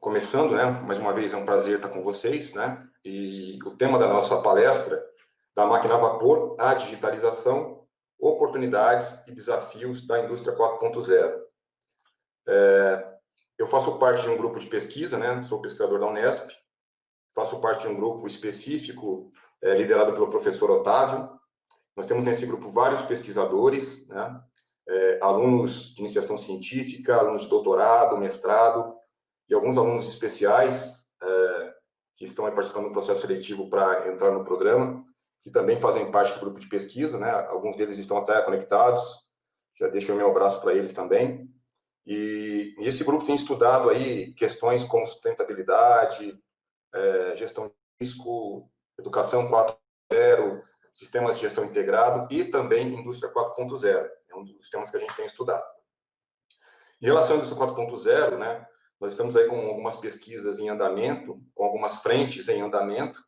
Começando, né? Mais uma vez é um prazer estar com vocês, né? E o tema da nossa palestra, da máquina a vapor à digitalização, oportunidades e desafios da indústria 4.0. Eu faço parte de um grupo de pesquisa, né? Sou pesquisador da Unesp, faço parte de um grupo específico liderado pelo professor Otávio. Nós temos nesse grupo vários pesquisadores, né? Alunos de iniciação científica, alunos de doutorado, mestrado, e alguns alunos especiais que estão participando do processo seletivo para entrar no programa, que também fazem parte do grupo de pesquisa, né? Alguns deles estão até conectados, já deixo o meu abraço para eles também. E esse grupo tem estudado aí questões como sustentabilidade, gestão de risco, educação 4.0, sistemas de gestão integrado e também indústria 4.0. É um dos temas que a gente tem estudado. Em relação à indústria 4.0, né? Nós estamos aí com algumas pesquisas em andamento, com algumas frentes em andamento,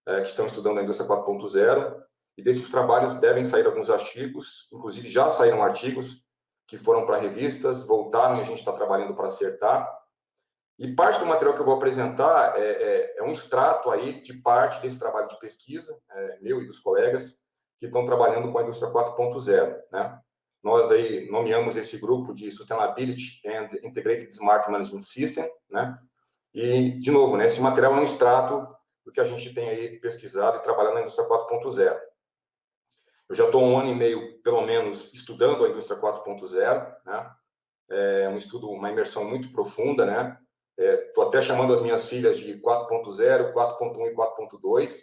que estão estudando a indústria 4.0, e desses trabalhos devem sair alguns artigos, inclusive já saíram artigos que foram para revistas, voltaram e a gente está trabalhando para acertar. E parte do material que eu vou apresentar é um extrato aí de parte desse trabalho de pesquisa, meu e dos colegas, que estão trabalhando com a indústria 4.0, né? Nós aí nomeamos esse grupo de Sustainability and Integrated Smart Management System, né? E, de novo, né, esse material é um extrato do que a gente tem aí pesquisado e trabalhando na indústria 4.0. Eu já estou 1 ano e meio, pelo menos, estudando a indústria 4.0, né? É um estudo, uma imersão muito profunda, né? Estou até chamando as minhas filhas de 4.0, 4.1 e 4.2.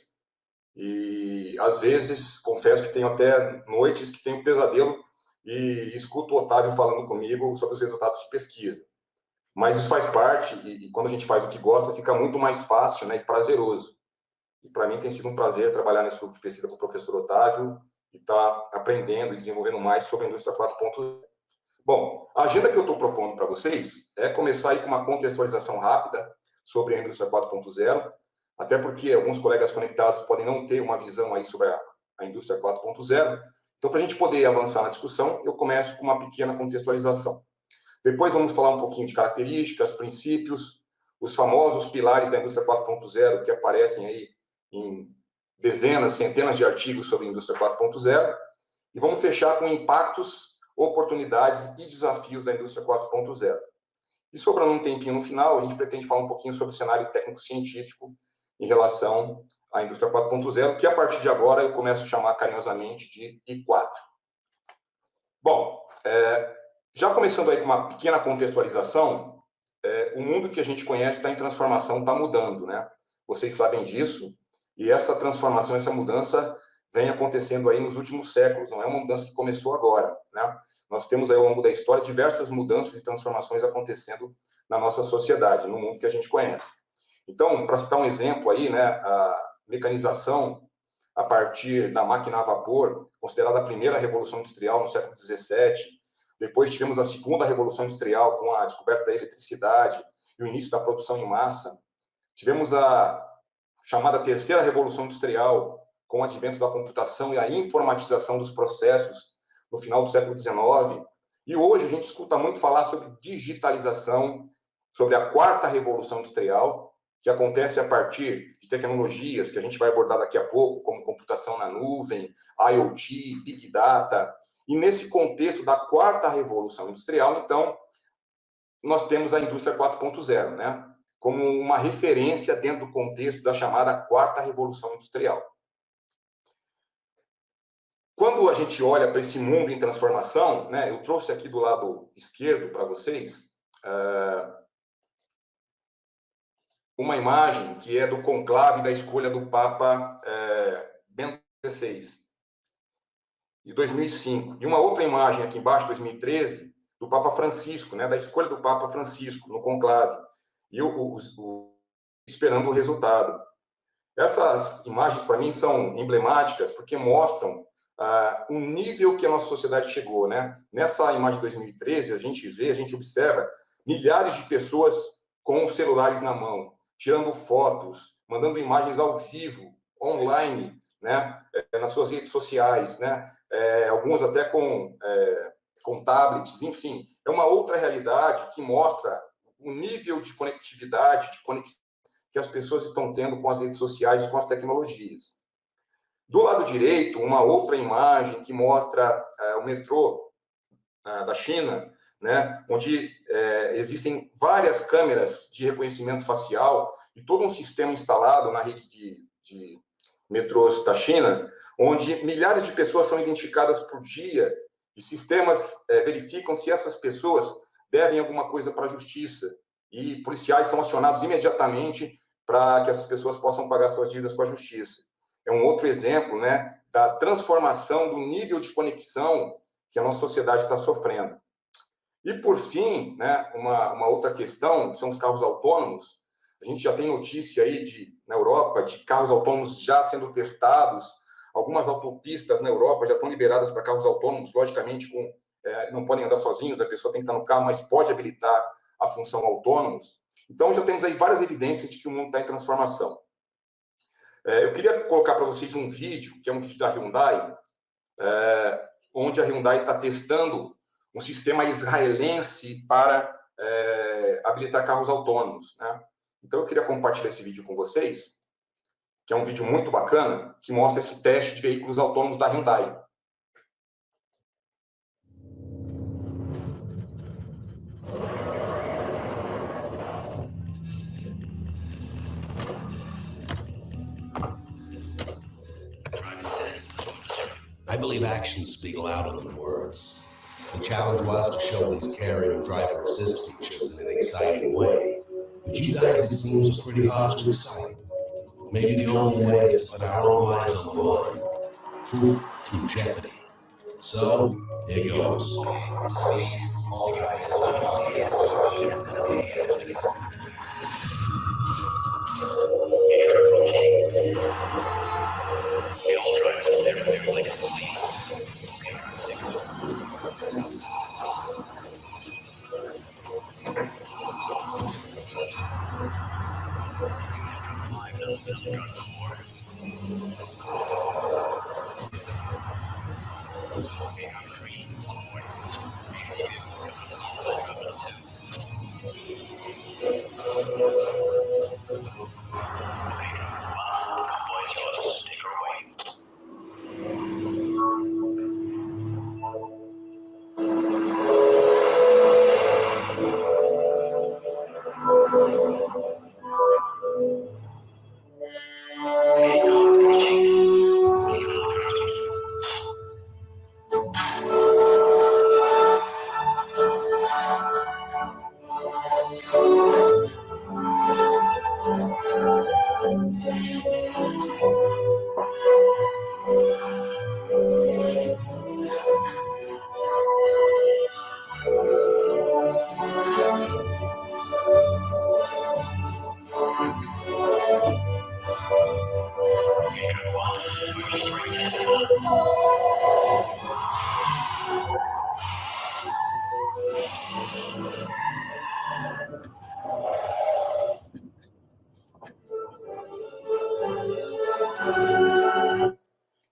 E, às vezes, confesso que tenho até noites que tenho pesadelo e escuto o Otávio falando comigo sobre os resultados de pesquisa. Mas isso faz parte, e quando a gente faz o que gosta, fica muito mais fácil, né, e prazeroso. E para mim tem sido um prazer trabalhar nesse grupo de pesquisa com o professor Otávio e estar aprendendo e desenvolvendo mais sobre a indústria 4.0. Bom, a agenda que eu estou propondo para vocês é começar aí com uma contextualização rápida sobre a indústria 4.0, até porque alguns colegas conectados podem não ter uma visão aí sobre a indústria 4.0. Então, para a gente poder avançar na discussão, eu começo com uma pequena contextualização. Depois vamos falar um pouquinho de características, princípios, os famosos pilares da indústria 4.0 que aparecem aí em dezenas, centenas de artigos sobre a indústria 4.0. E vamos fechar com impactos, oportunidades e desafios da indústria 4.0. E sobrando um tempinho no final, a gente pretende falar um pouquinho sobre o cenário técnico-científico em relação à indústria 4.0, que a partir de agora eu começo a chamar carinhosamente de I4. Bom, já começando aí com uma pequena contextualização, o mundo que a gente conhece está em transformação, está mudando, né? Vocês sabem disso, e essa transformação, essa mudança vem acontecendo aí nos últimos séculos, não é uma mudança que começou agora, né? Nós temos aí ao longo da história diversas mudanças e transformações acontecendo na nossa sociedade, no mundo que a gente conhece. Então, para citar um exemplo aí, né, a mecanização a partir da máquina a vapor, considerada a primeira revolução industrial no século XVII. Depois tivemos a segunda revolução industrial com a descoberta da eletricidade e o início da produção em massa. Tivemos a chamada terceira revolução industrial com o advento da computação e a informatização dos processos no final do século XIX. E hoje a gente escuta muito falar sobre digitalização, sobre a quarta revolução industrial, que acontece a partir de tecnologias que a gente vai abordar daqui a pouco, como computação na nuvem, IoT, Big Data. E nesse contexto da quarta revolução industrial, então, nós temos a indústria 4.0, né? Como uma referência dentro do contexto da chamada quarta revolução industrial. Quando a gente olha para esse mundo em transformação, né, eu trouxe aqui do lado esquerdo para vocês uma imagem que é do conclave da escolha do Papa Bento XVI, de 2005. E uma outra imagem aqui embaixo, 2013, do Papa Francisco, né, da escolha do Papa Francisco no conclave, e esperando o resultado. Essas imagens, para mim, são emblemáticas porque mostram o nível que a nossa sociedade chegou, né? Nessa imagem de 2013, a gente observa milhares de pessoas com celulares na mão, tirando fotos, mandando imagens ao vivo, online, né? Nas suas redes sociais, né? Alguns até com tablets, enfim. É uma outra realidade que mostra o nível de conectividade, de conexão que as pessoas estão tendo com as redes sociais e com as tecnologias. Do lado direito, uma outra imagem que mostra o metrô da China, né, onde existem várias câmeras de reconhecimento facial e todo um sistema instalado na rede de metrôs da China, onde milhares de pessoas são identificadas por dia e sistemas verificam se essas pessoas devem alguma coisa para a justiça e policiais são acionados imediatamente para que essas pessoas possam pagar suas dívidas com a justiça. É um outro exemplo, né, da transformação do nível de conexão que a nossa sociedade está sofrendo. E, por fim, né, uma outra questão, que são os carros autônomos. A gente já tem notícia aí na Europa de carros autônomos já sendo testados. Algumas autopistas na Europa já estão liberadas para carros autônomos, logicamente, não podem andar sozinhos, a pessoa tem que estar no carro, mas pode habilitar a função autônomos. Então, já temos aí várias evidências de que o mundo está em transformação. Eu queria colocar para vocês um vídeo, que é um vídeo da Hyundai, onde a Hyundai está testando um sistema israelense para habilitar carros autônomos, né? Então, eu queria compartilhar esse vídeo com vocês, que é um vídeo muito bacana, que mostra esse teste de veículos autônomos da Hyundai. I believe actions speak louder than words. The challenge was to show these caring driver assist features in an exciting way. But you guys, it seems, are pretty hard to excite. Maybe the only way is to put our own lives on the line. Proof through jeopardy. So, here goes.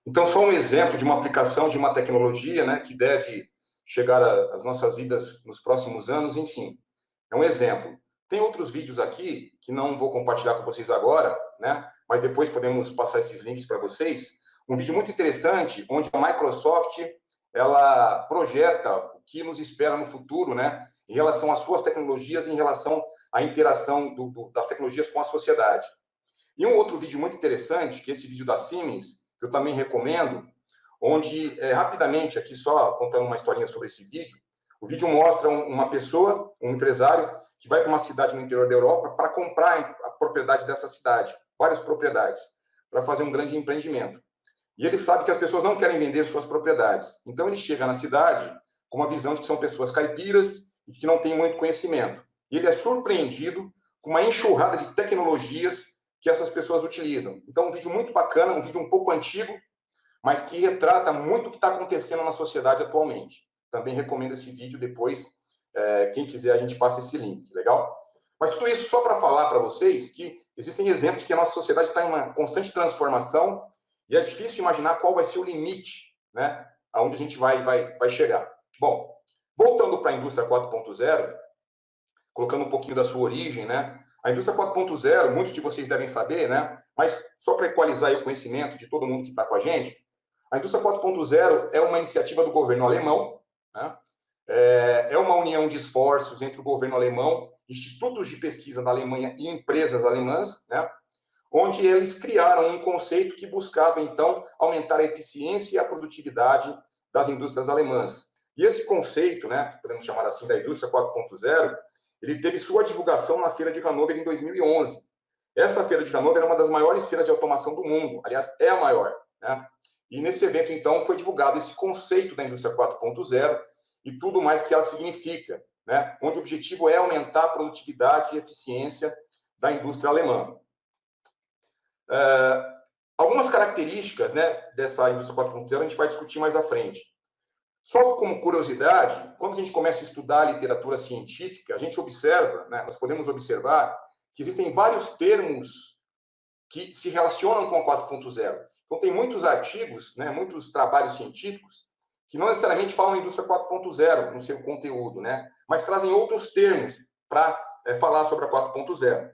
Então, só um exemplo de uma aplicação de uma tecnologia, né, que deve chegar às nossas vidas nos próximos anos, enfim, é um exemplo. Tem outros vídeos aqui que não vou compartilhar com vocês agora, né, mas depois podemos passar esses links para vocês. Um vídeo muito interessante, onde a Microsoft ela projeta o que nos espera no futuro, né, em relação às suas tecnologias, em relação à interação das tecnologias com a sociedade. E um outro vídeo muito interessante, que é esse vídeo da Siemens, que eu também recomendo, onde, rapidamente, aqui só contando uma historinha sobre esse vídeo, o vídeo mostra uma pessoa, um empresário, que vai para uma cidade no interior da Europa para comprar a propriedade dessa cidade, várias propriedades, para fazer um grande empreendimento. E ele sabe que as pessoas não querem vender suas propriedades. Então, ele chega na cidade com uma visão de que são pessoas caipiras e que não têm muito conhecimento. E ele é surpreendido com uma enxurrada de tecnologias que essas pessoas utilizam. Então, um vídeo muito bacana, um vídeo um pouco antigo, mas que retrata muito o que está acontecendo na sociedade atualmente. Também recomendo esse vídeo depois. Quem quiser, a gente passa esse link, legal? Mas tudo isso só para falar para vocês que existem exemplos que a nossa sociedade está em uma constante transformação e é difícil imaginar qual vai ser o limite, né, aonde a gente vai chegar. Bom, voltando para a indústria 4.0, colocando um pouquinho da sua origem, né? A indústria 4.0, muitos de vocês devem saber, né? Mas só para equalizar aí o conhecimento de todo mundo que está com a gente, a indústria 4.0 é uma iniciativa do governo alemão, né? É uma união de esforços entre o governo alemão, institutos de pesquisa da Alemanha e empresas alemãs, né? Onde eles criaram um conceito que buscava, então, aumentar a eficiência e a produtividade das indústrias alemãs. E esse conceito, né, que podemos chamar assim da indústria 4.0, ele teve sua divulgação na Feira de Hannover em 2011. Essa Feira de Hannover é uma das maiores feiras de automação do mundo, aliás, é a maior, né? E nesse evento, então, foi divulgado esse conceito da indústria 4.0 e tudo mais que ela significa, né? Onde o objetivo é aumentar a produtividade e eficiência da indústria alemã. Algumas características, né, dessa indústria 4.0 a gente vai discutir mais à frente. Só como curiosidade, quando a gente começa a estudar a literatura científica, a gente observa, né, nós podemos observar que existem vários termos que se relacionam com a 4.0. Então, tem muitos artigos, né, muitos trabalhos científicos que não necessariamente falam em indústria 4.0 no seu conteúdo, né, mas trazem outros termos para falar sobre a 4.0.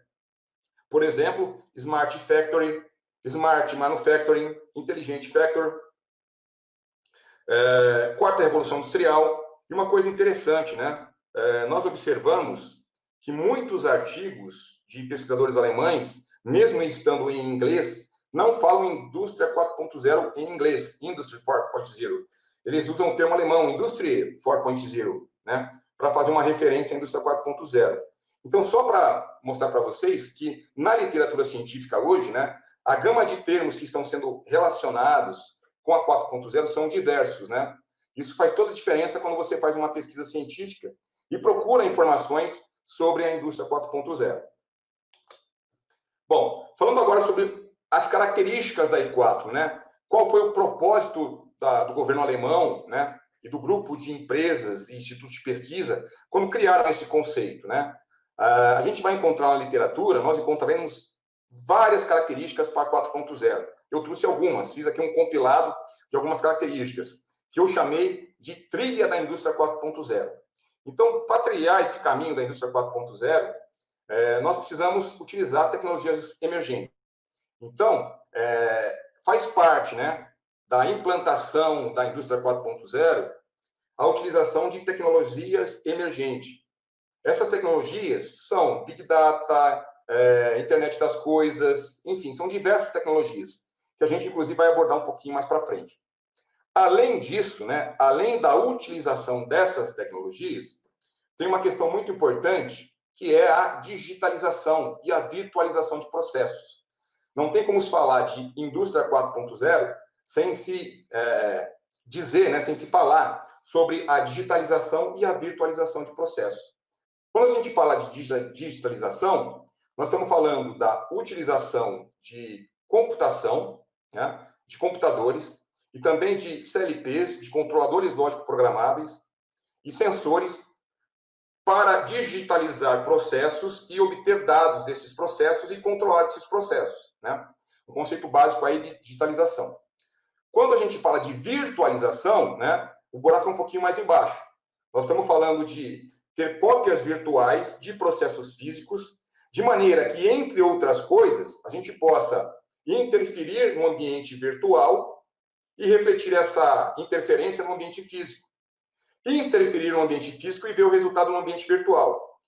Por exemplo, Smart Factory, Smart Manufacturing, Intelligent Factory, quarta revolução industrial. E uma coisa interessante, né? Nós observamos que muitos artigos de pesquisadores alemães, mesmo estando em inglês, não falam indústria 4.0 em inglês, Industry 4.0. Eles usam o termo alemão, Industry 4.0, né? Para fazer uma referência à indústria 4.0. Então, só para mostrar para vocês que na literatura científica hoje, né, a gama de termos que estão sendo relacionados com a 4.0 são diversos, né? Isso faz toda a diferença quando você faz uma pesquisa científica e procura informações sobre a indústria 4.0. Bom, falando agora sobre as características da I4, né? Qual foi o propósito do governo alemão, né, e do grupo de empresas e institutos de pesquisa quando criaram esse conceito, né? A gente vai encontrar na literatura, nós encontraremos várias características para a 4.0. Eu trouxe algumas, fiz aqui um compilado de algumas características, que eu chamei de trilha da indústria 4.0. Então, para trilhar esse caminho da indústria 4.0, nós precisamos utilizar tecnologias emergentes. Então, faz parte, né, da implantação da indústria 4.0 a utilização de tecnologias emergentes. Essas tecnologias são Big Data, Internet das Coisas, enfim, são diversas tecnologias, que a gente, inclusive, vai abordar um pouquinho mais para frente. Além disso, né, além da utilização dessas tecnologias, tem uma questão muito importante, que é a digitalização e a virtualização de processos. Não tem como se falar de indústria 4.0 sem se dizer, né, sem se falar sobre a digitalização e a virtualização de processos. Quando a gente fala de digitalização, nós estamos falando da utilização de computação, né, de computadores, e também de CLPs, de controladores lógicos programáveis, e sensores para digitalizar processos e obter dados desses processos e controlar esses processos, né? O conceito básico aí de digitalização. Quando a gente fala de virtualização, né, o buraco é um pouquinho mais embaixo. Nós estamos falando de ter cópias virtuais de processos físicos, de maneira que, entre outras coisas, a gente possa interferir no ambiente virtual e refletir essa interferência no ambiente físico. Interferir no ambiente físico e ver o resultado no ambiente virtual.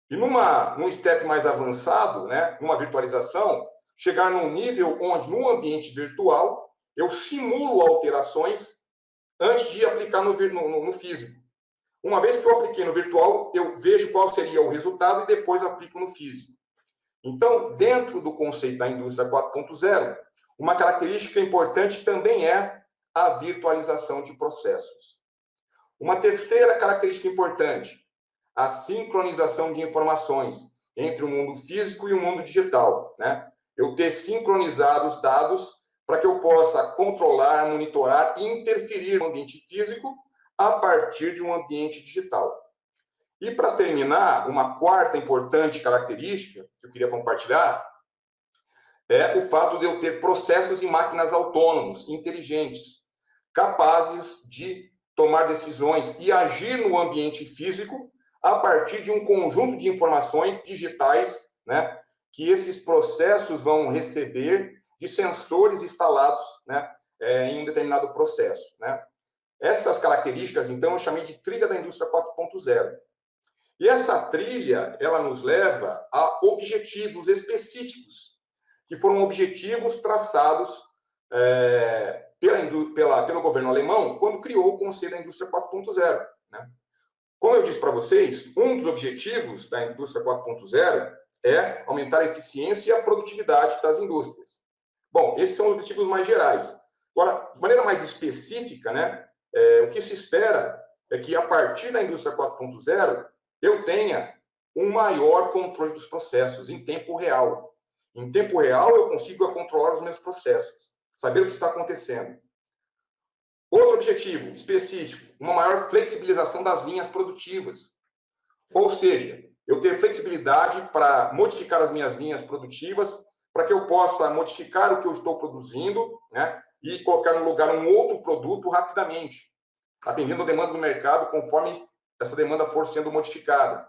E num step mais avançado, né, numa virtualização, chegar num nível onde, no ambiente virtual, eu simulo alterações antes de aplicar no físico. Uma vez que eu apliquei no virtual, eu vejo qual seria o resultado e depois aplico no físico. Então, dentro do conceito da indústria 4.0, uma característica importante também é a virtualização de processos. Uma terceira característica importante, a sincronização de informações entre o mundo físico e o mundo digital, né? Eu ter sincronizados dados para que eu possa controlar, monitorar e interferir no ambiente físico a partir de um ambiente digital. E, para terminar, uma quarta importante característica que eu queria compartilhar é o fato de eu ter processos e máquinas autônomos, inteligentes, capazes de tomar decisões e agir no ambiente físico a partir de um conjunto de informações digitais, né, que esses processos vão receber de sensores instalados, né, em um determinado processo, né? Essas características, então, eu chamei de trilha da indústria 4.0. E essa trilha, ela nos leva a objetivos específicos, que foram objetivos traçados pelo governo alemão quando criou o Conselho da Indústria 4.0. Né? Como eu disse para vocês, um dos objetivos da indústria 4.0 é aumentar a eficiência e a produtividade das indústrias. Bom, esses são os objetivos mais gerais. Agora, de maneira mais específica, né, o que se espera é que, a partir da indústria 4.0, eu tenha um maior controle dos processos em tempo real. Em tempo real, eu consigo controlar os meus processos, saber o que está acontecendo. Outro objetivo específico, uma maior flexibilização das linhas produtivas. Ou seja, eu ter flexibilidade para modificar as minhas linhas produtivas, para que eu possa modificar o que eu estou produzindo, né, e colocar no lugar um outro produto rapidamente, atendendo a demanda do mercado conforme essa demanda for sendo modificada.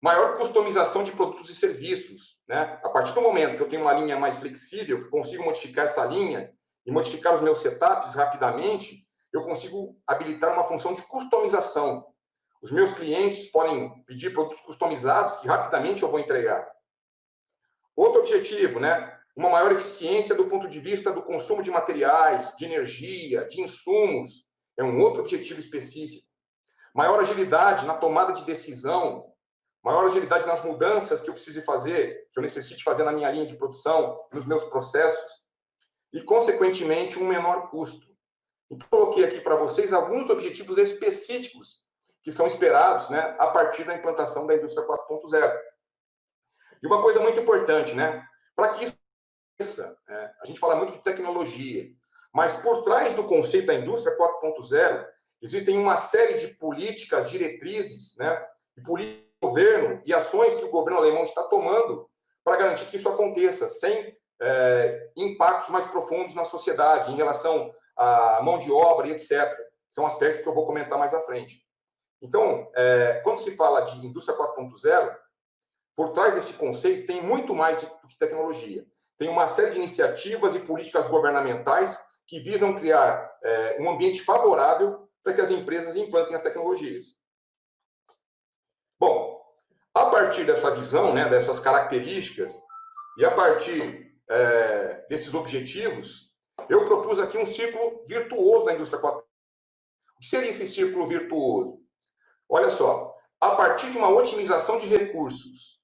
Maior customização de produtos e serviços, né? A partir do momento que eu tenho uma linha mais flexível, que consigo modificar essa linha e modificar os meus setups rapidamente, eu consigo habilitar uma função de customização. Os meus clientes podem pedir produtos customizados que rapidamente eu vou entregar. Outro objetivo, né? Uma maior eficiência do ponto de vista do consumo de materiais, de energia, de insumos. É um outro objetivo específico. Maior agilidade na tomada de decisão, maior agilidade nas mudanças que eu precise fazer, que eu necessite fazer na minha linha de produção, nos meus processos, e, consequentemente, um menor custo. Então, coloquei aqui para vocês alguns objetivos específicos que são esperados, né, a partir da implantação da indústria 4.0. E uma coisa muito importante, né, para que isso aconteça, a gente fala muito de tecnologia, mas por trás do conceito da indústria 4.0, existem uma série de políticas, diretrizes, né, e políticas do governo e ações que o governo alemão está tomando para garantir que isso aconteça, sem impactos mais profundos na sociedade, em relação à mão de obra e etc. São aspectos que eu vou comentar mais à frente. Então, quando se fala de indústria 4.0, por trás desse conceito tem muito mais do que tecnologia. Tem uma série de iniciativas e políticas governamentais que visam criar um ambiente favorável para que as empresas implantem as tecnologias. Bom, a partir dessa visão, né, dessas características, e a partir desses objetivos, eu propus aqui um círculo virtuoso da indústria 4.0. O que seria esse círculo virtuoso? Olha só, a partir de uma otimização de recursos,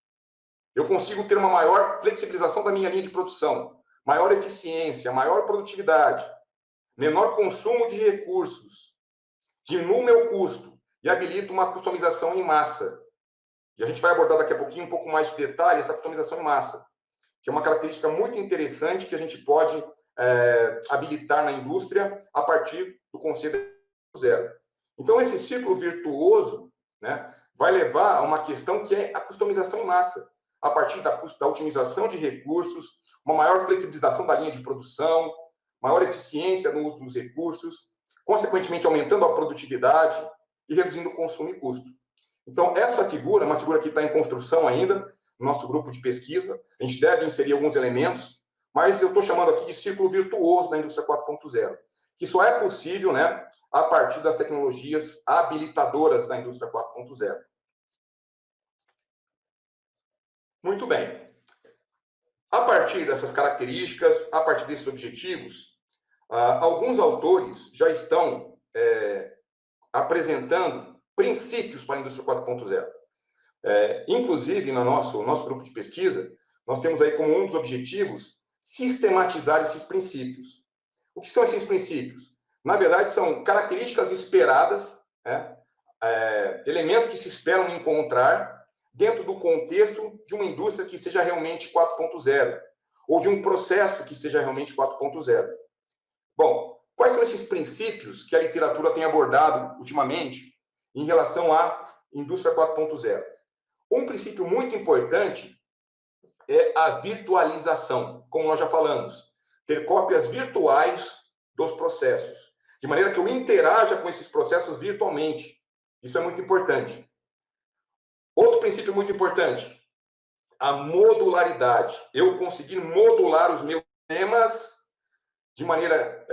eu consigo ter uma maior flexibilização da minha linha de produção, maior eficiência, maior produtividade, menor consumo de recursos, diminuo o meu custo e habilito uma customização em massa. E a gente vai abordar daqui a pouquinho um pouco mais de detalhe essa customização em massa, que é uma característica muito interessante que a gente pode habilitar na indústria a partir do conceito zero. Então, esse ciclo virtuoso, né, vai levar a uma questão que é a customização em massa, a partir da otimização de recursos, uma maior flexibilização da linha de produção, maior eficiência no uso dos recursos, consequentemente aumentando a produtividade e reduzindo o consumo e custo. Então, essa figura é uma figura que está em construção ainda, no nosso grupo de pesquisa. A gente deve inserir alguns elementos, mas eu estou chamando aqui de círculo virtuoso da indústria 4.0, que só é possível, né, a partir das tecnologias habilitadoras da indústria 4.0. Muito bem. A partir dessas características, a partir desses objetivos, alguns autores já estão apresentando princípios para a indústria 4.0. Inclusive, no nosso grupo de pesquisa, nós temos aí como um dos objetivos sistematizar esses princípios. O que são esses princípios? Na verdade, são características esperadas, né? Elementos que se esperam encontrar dentro do contexto de uma indústria que seja realmente 4.0, ou de um processo que seja realmente 4.0. Bom, quais são esses princípios que a literatura tem abordado ultimamente em relação à indústria 4.0? Um princípio muito importante é a virtualização, como nós já falamos. Ter cópias virtuais dos processos, de maneira que eu interaja com esses processos virtualmente. Isso é muito importante. Outro princípio muito importante, a modularidade. Eu conseguir modular os meus sistemas de maneira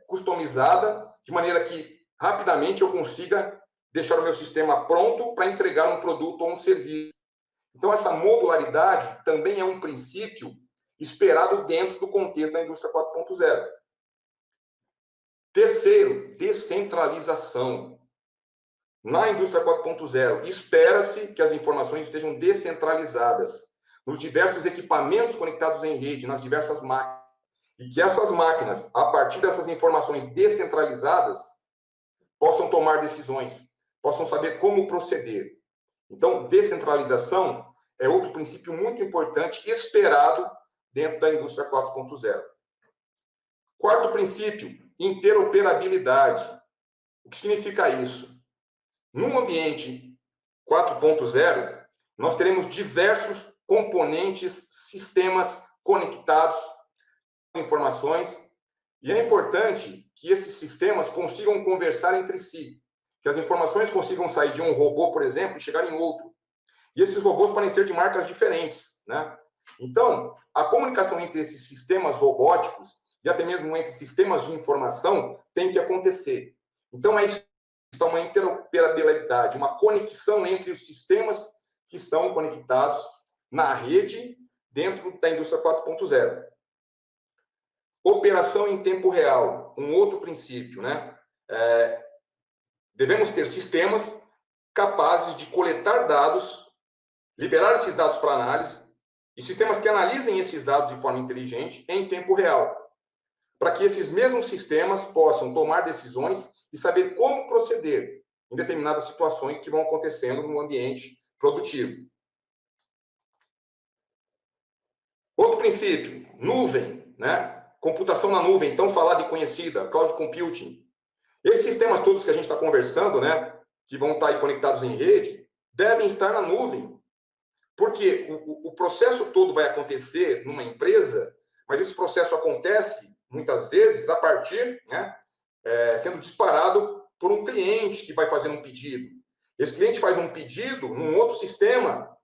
customizada, de maneira que rapidamente eu consiga deixar o meu sistema pronto para entregar um produto ou um serviço. Então, essa modularidade também é um princípio esperado dentro do contexto da indústria 4.0. Terceiro, descentralização. Na indústria 4.0, espera-se que as informações estejam descentralizadas nos diversos equipamentos conectados em rede, nas diversas máquinas, e que essas máquinas, a partir dessas informações descentralizadas, possam tomar decisões, possam saber como proceder. Então, descentralização é outro princípio muito importante, esperado dentro da indústria 4.0. Quarto princípio, interoperabilidade. O que significa isso? Num ambiente 4.0, nós teremos diversos componentes, sistemas conectados com informações, e é importante que esses sistemas consigam conversar entre si, que as informações consigam sair de um robô, por exemplo, e chegar em outro. E esses robôs podem ser de marcas diferentes, né? Então, a comunicação entre esses sistemas robóticos e até mesmo entre sistemas de informação tem que acontecer. Então, é isso. Está uma interoperabilidade, uma conexão entre os sistemas que estão conectados na rede dentro da indústria 4.0. Operação em tempo real, um outro princípio, né? Devemos ter sistemas capazes de coletar dados, liberar esses dados para análise, e sistemas que analisem esses dados de forma inteligente em tempo real, para que esses mesmos sistemas possam tomar decisões e saber como proceder em determinadas situações que vão acontecendo no ambiente produtivo. Outro princípio, nuvem, né? Computação na nuvem, tão falada e conhecida, cloud computing. Esses sistemas todos que a gente está conversando, né, que vão estar aí conectados em rede, devem estar na nuvem. Porque o processo todo vai acontecer numa empresa, mas esse processo acontece, muitas vezes, a partir, né, sendo disparado por um cliente que vai fazer um pedido. Esse cliente faz um pedido num outro sistema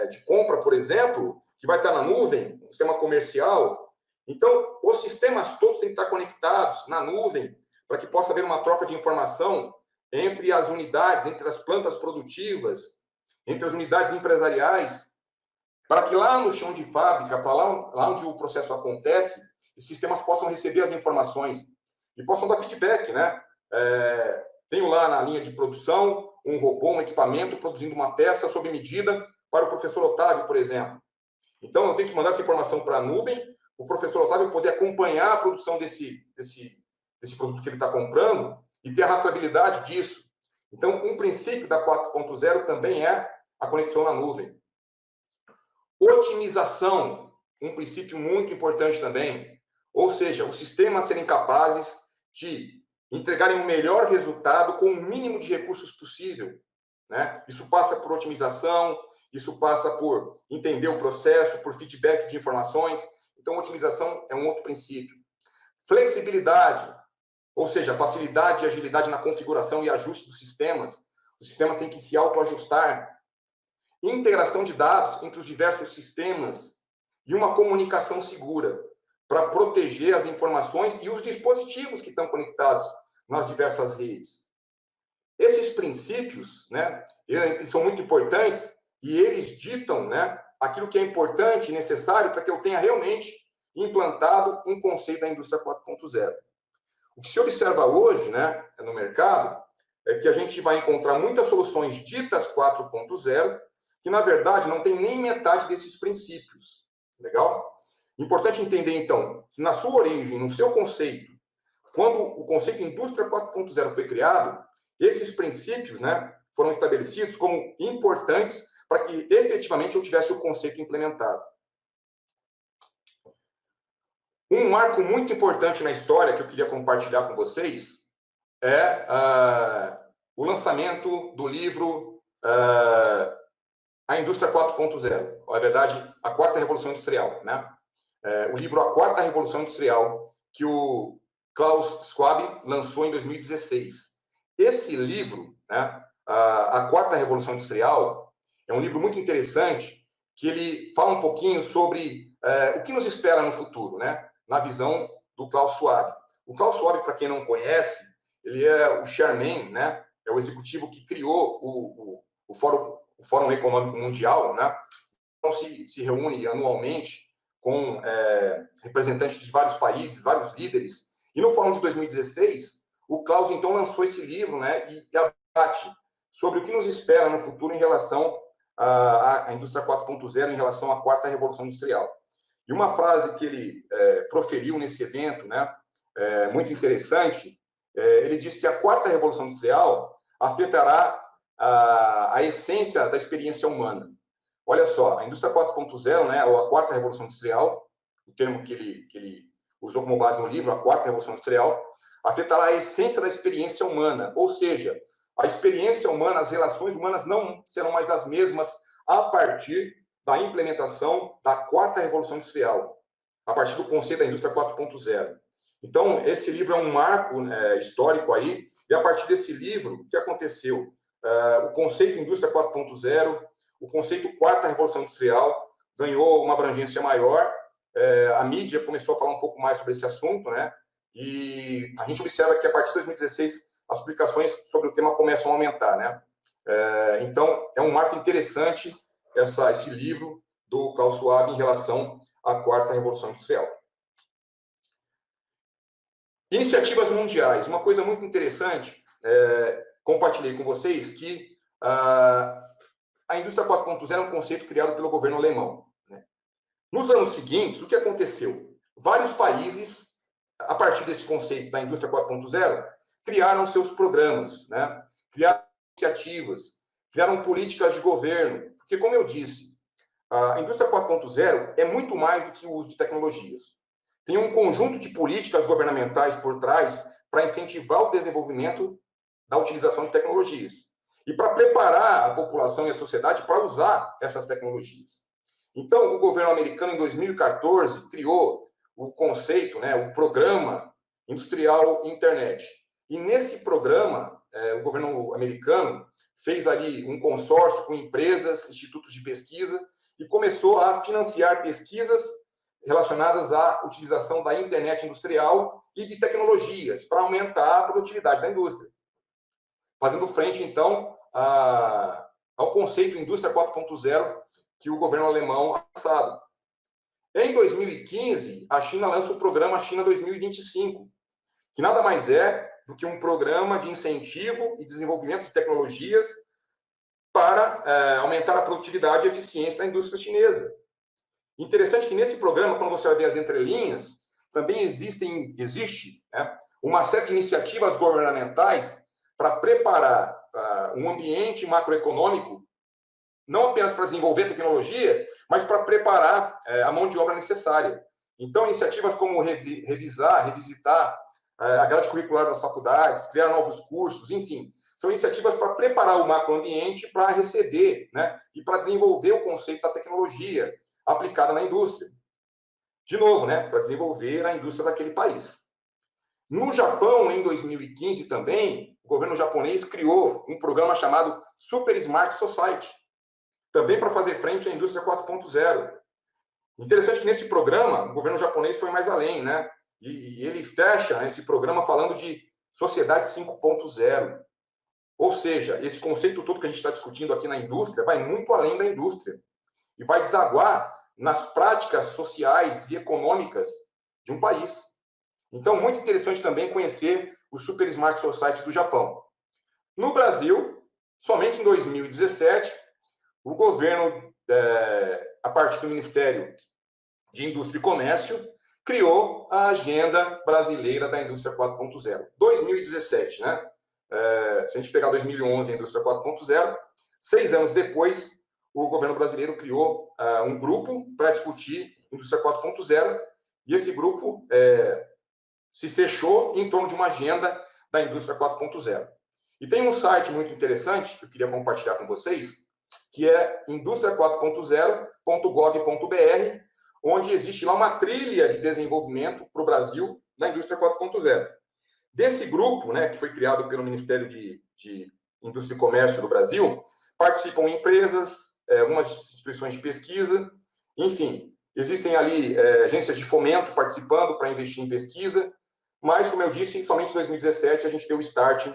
de compra, por exemplo, que vai estar na nuvem, um sistema comercial. Então, os sistemas todos têm que estar conectados na nuvem para que possa haver uma troca de informação entre as unidades, entre as plantas produtivas, entre as unidades empresariais, para que lá no chão de fábrica, para lá onde o processo acontece, os sistemas possam receber as informações e possam dar feedback, né? Tenho lá na linha de produção um robô, um equipamento produzindo uma peça sob medida para o professor Otávio, por exemplo. Então, eu tenho que mandar essa informação para a nuvem, o professor Otávio poder acompanhar a produção desse produto que ele está comprando e ter a rastreabilidade disso. Então, um princípio da 4.0 também é a conexão na nuvem. Otimização, um princípio muito importante também. Ou seja, os sistemas serem capazes de entregarem o melhor resultado com o mínimo de recursos possível, né? Isso passa por otimização, isso passa por entender o processo, por feedback de informações. Então, otimização é um outro princípio. Flexibilidade, ou seja, facilidade e agilidade na configuração e ajuste dos sistemas. Os sistemas têm que se autoajustar. Integração de dados entre os diversos sistemas e uma comunicação segura para proteger as informações e os dispositivos que estão conectados nas diversas redes. Esses princípios, né, são muito importantes e eles ditam, né, aquilo que é importante e necessário para que eu tenha realmente implantado um conceito da indústria 4.0. O que se observa hoje, né, no mercado é que a gente vai encontrar muitas soluções ditas 4.0 que, na verdade, não tem nem metade desses princípios. Legal? Importante entender, então, que na sua origem, no seu conceito, quando o conceito indústria 4.0 foi criado, esses princípios, né, foram estabelecidos como importantes para que efetivamente eu tivesse o conceito implementado. Um marco muito importante na história que eu queria compartilhar com vocês é o lançamento do livro A Indústria 4.0, ou, na verdade, a Quarta Revolução Industrial, né? O livro A Quarta Revolução Industrial, que o Klaus Schwab lançou em 2016. Esse livro, né, A Quarta Revolução Industrial, é um livro muito interessante, que ele fala um pouquinho sobre o que nos espera no futuro, né? Na visão do Klaus Schwab. O Klaus Schwab, para quem não conhece, ele é o chairman, né? É o executivo que criou o Fórum Econômico Mundial, né? Então, se reúne anualmente com representantes de vários países, vários líderes. E no Fórum de 2016, o Klaus, então, lançou esse livro, né? E abate sobre o que nos espera no futuro em relação à indústria 4.0, em relação à quarta revolução industrial. E uma frase que ele proferiu nesse evento, né? Muito interessante, ele disse que a quarta revolução industrial afetará a essência da experiência humana. Olha só, a indústria 4.0, né, ou a quarta revolução industrial, o termo que ele usou como base no livro, a quarta revolução industrial, afetará a essência da experiência humana, ou seja, a experiência humana, as relações humanas não serão mais as mesmas a partir da implementação da quarta revolução industrial, a partir do conceito da indústria 4.0. Então, esse livro é um marco histórico aí, e a partir desse livro, o que aconteceu? O conceito indústria 4.0, o conceito quarta revolução industrial ganhou uma abrangência maior, a mídia começou a falar um pouco mais sobre esse assunto, né? E a gente observa que a partir de 2016 as publicações sobre o tema começam a aumentar, né? Então, é um marco interessante esse livro do Klaus Schwab em relação à quarta revolução industrial. Iniciativas mundiais. Uma coisa muito interessante, compartilhei com vocês que a indústria 4.0 é um conceito criado pelo governo alemão, né? Nos anos seguintes, o que aconteceu? Vários países, a partir desse conceito da indústria 4.0, criaram seus programas, né? Criaram iniciativas, criaram políticas de governo. Porque, como eu disse, a indústria 4.0 é muito mais do que o uso de tecnologias. Tem um conjunto de políticas governamentais por trás para incentivar o desenvolvimento da utilização de tecnologias e para preparar a população e a sociedade para usar essas tecnologias. Então, o governo americano, em 2014, criou o conceito, né, o Programa Industrial Internet. E nesse programa, o governo americano fez ali um consórcio com empresas, institutos de pesquisa, e começou a financiar pesquisas relacionadas à utilização da internet industrial e de tecnologias para aumentar a produtividade da indústria. Fazendo frente, então, ao conceito indústria 4.0 que o governo alemão ha lançado. Em 2015, a China lança o programa China 2025, que nada mais é do que um programa de incentivo e desenvolvimento de tecnologias para aumentar a produtividade e eficiência da indústria chinesa. Interessante que nesse programa, quando você vai ver as entrelinhas, também existe uma série de iniciativas governamentais para preparar um ambiente macroeconômico, não apenas para desenvolver tecnologia, mas para preparar a mão de obra necessária. Então, iniciativas como revisitar a grade curricular das faculdades, criar novos cursos, enfim, são iniciativas para preparar o macroambiente para receber, né, e para desenvolver o conceito da tecnologia aplicada na indústria. De novo, né, para desenvolver a indústria daquele país. No Japão, em 2015 também, o governo japonês criou um programa chamado Super Smart Society, também para fazer frente à indústria 4.0. Interessante que nesse programa, o governo japonês foi mais além, né? E ele fecha esse programa falando de sociedade 5.0. Ou seja, esse conceito todo que a gente está discutindo aqui na indústria vai muito além da indústria e vai desaguar nas práticas sociais e econômicas de um país. Então, muito interessante também conhecer o Super Smart Society do Japão. No Brasil, somente em 2017, o governo, a partir do Ministério de Indústria e Comércio, criou a Agenda Brasileira da Indústria 4.0. 2017, né? Se a gente pegar 2011, a Indústria 4.0, 6 anos depois, o governo brasileiro criou um grupo para discutir Indústria 4.0, e esse grupo se fechou em torno de uma agenda da Indústria 4.0. E tem um site muito interessante, que eu queria compartilhar com vocês, que é industria4.0.gov.br, onde existe lá uma trilha de desenvolvimento para o Brasil na Indústria 4.0. Desse grupo, né, que foi criado pelo Ministério de Indústria e Comércio do Brasil, participam empresas, algumas instituições de pesquisa, enfim, existem ali agências de fomento participando para investir em pesquisa, mas, como eu disse, somente em 2017 a gente deu start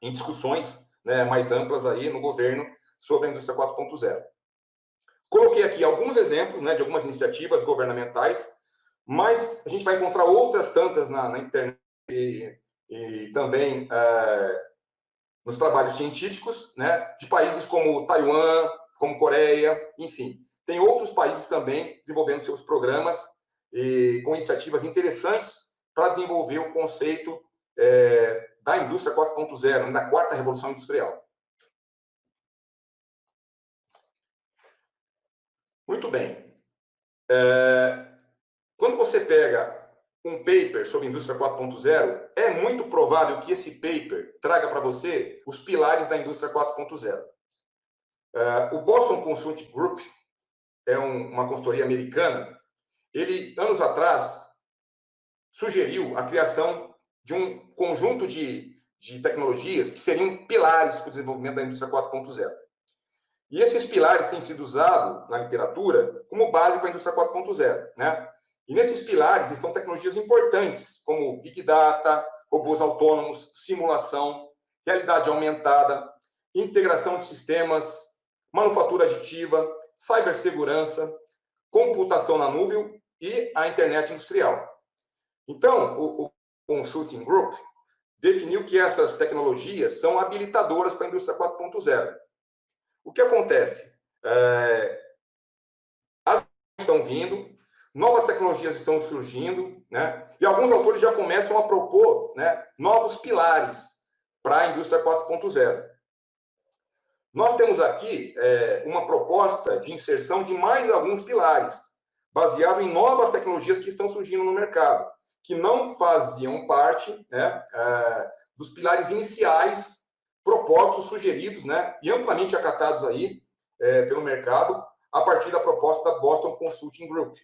em discussões, né, mais amplas aí no governo sobre a indústria 4.0. Coloquei aqui alguns exemplos, né, de algumas iniciativas governamentais, mas a gente vai encontrar outras tantas na internet e também nos trabalhos científicos, né, de países como Taiwan, como Coreia, enfim. Tem outros países também desenvolvendo seus programas e com iniciativas interessantes para desenvolver o conceito da indústria 4.0, da quarta revolução industrial. Muito bem. Quando você pega um paper sobre indústria 4.0, é muito provável que esse paper traga para você os pilares da indústria 4.0. O Boston Consulting Group é uma consultoria americana. Ele, anos atrás, sugeriu a criação de um conjunto de tecnologias que seriam pilares para o desenvolvimento da indústria 4.0. E esses pilares têm sido usados na literatura como base para a indústria 4.0, né? E nesses pilares estão tecnologias importantes, como Big Data, robôs autônomos, simulação, realidade aumentada, integração de sistemas, manufatura aditiva, cibersegurança, computação na nuvem e a internet industrial. Então, o Consulting Group definiu que essas tecnologias são habilitadoras para a indústria 4.0. O que acontece? As estão vindo, novas tecnologias estão surgindo, né? E alguns autores já começam a propor, né, novos pilares para a indústria 4.0. Nós temos aqui uma proposta de inserção de mais alguns pilares, baseado em novas tecnologias que estão surgindo no mercado, que não faziam parte, né, dos pilares iniciais propostos, sugeridos, né, e amplamente acatados aí pelo mercado, a partir da proposta da Boston Consulting Group.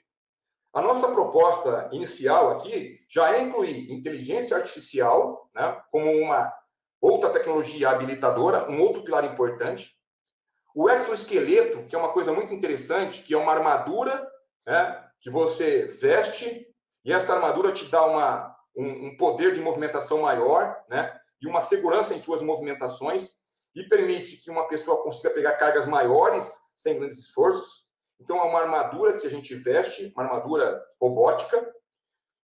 A nossa proposta inicial aqui já é incluir inteligência artificial, né, como uma outra tecnologia habilitadora, um outro pilar importante. O exoesqueleto, que é uma coisa muito interessante, que é uma armadura, né, que você veste, e essa armadura te dá um poder de movimentação maior, né, e uma segurança em suas movimentações, e permite que uma pessoa consiga pegar cargas maiores sem grandes esforços. Então, é uma armadura que a gente veste, uma armadura robótica.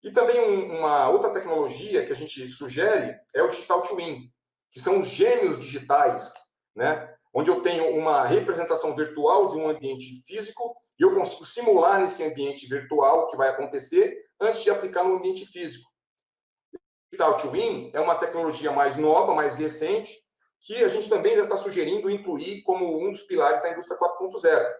E também uma outra tecnologia que a gente sugere é o Digital Twin, que são os gêmeos digitais, né? Onde eu tenho uma representação virtual de um ambiente físico e eu consigo simular nesse ambiente virtual o que vai acontecer antes de aplicar no ambiente físico. O Digital Twin é uma tecnologia mais nova, mais recente, que a gente também já está sugerindo incluir como um dos pilares da indústria 4.0.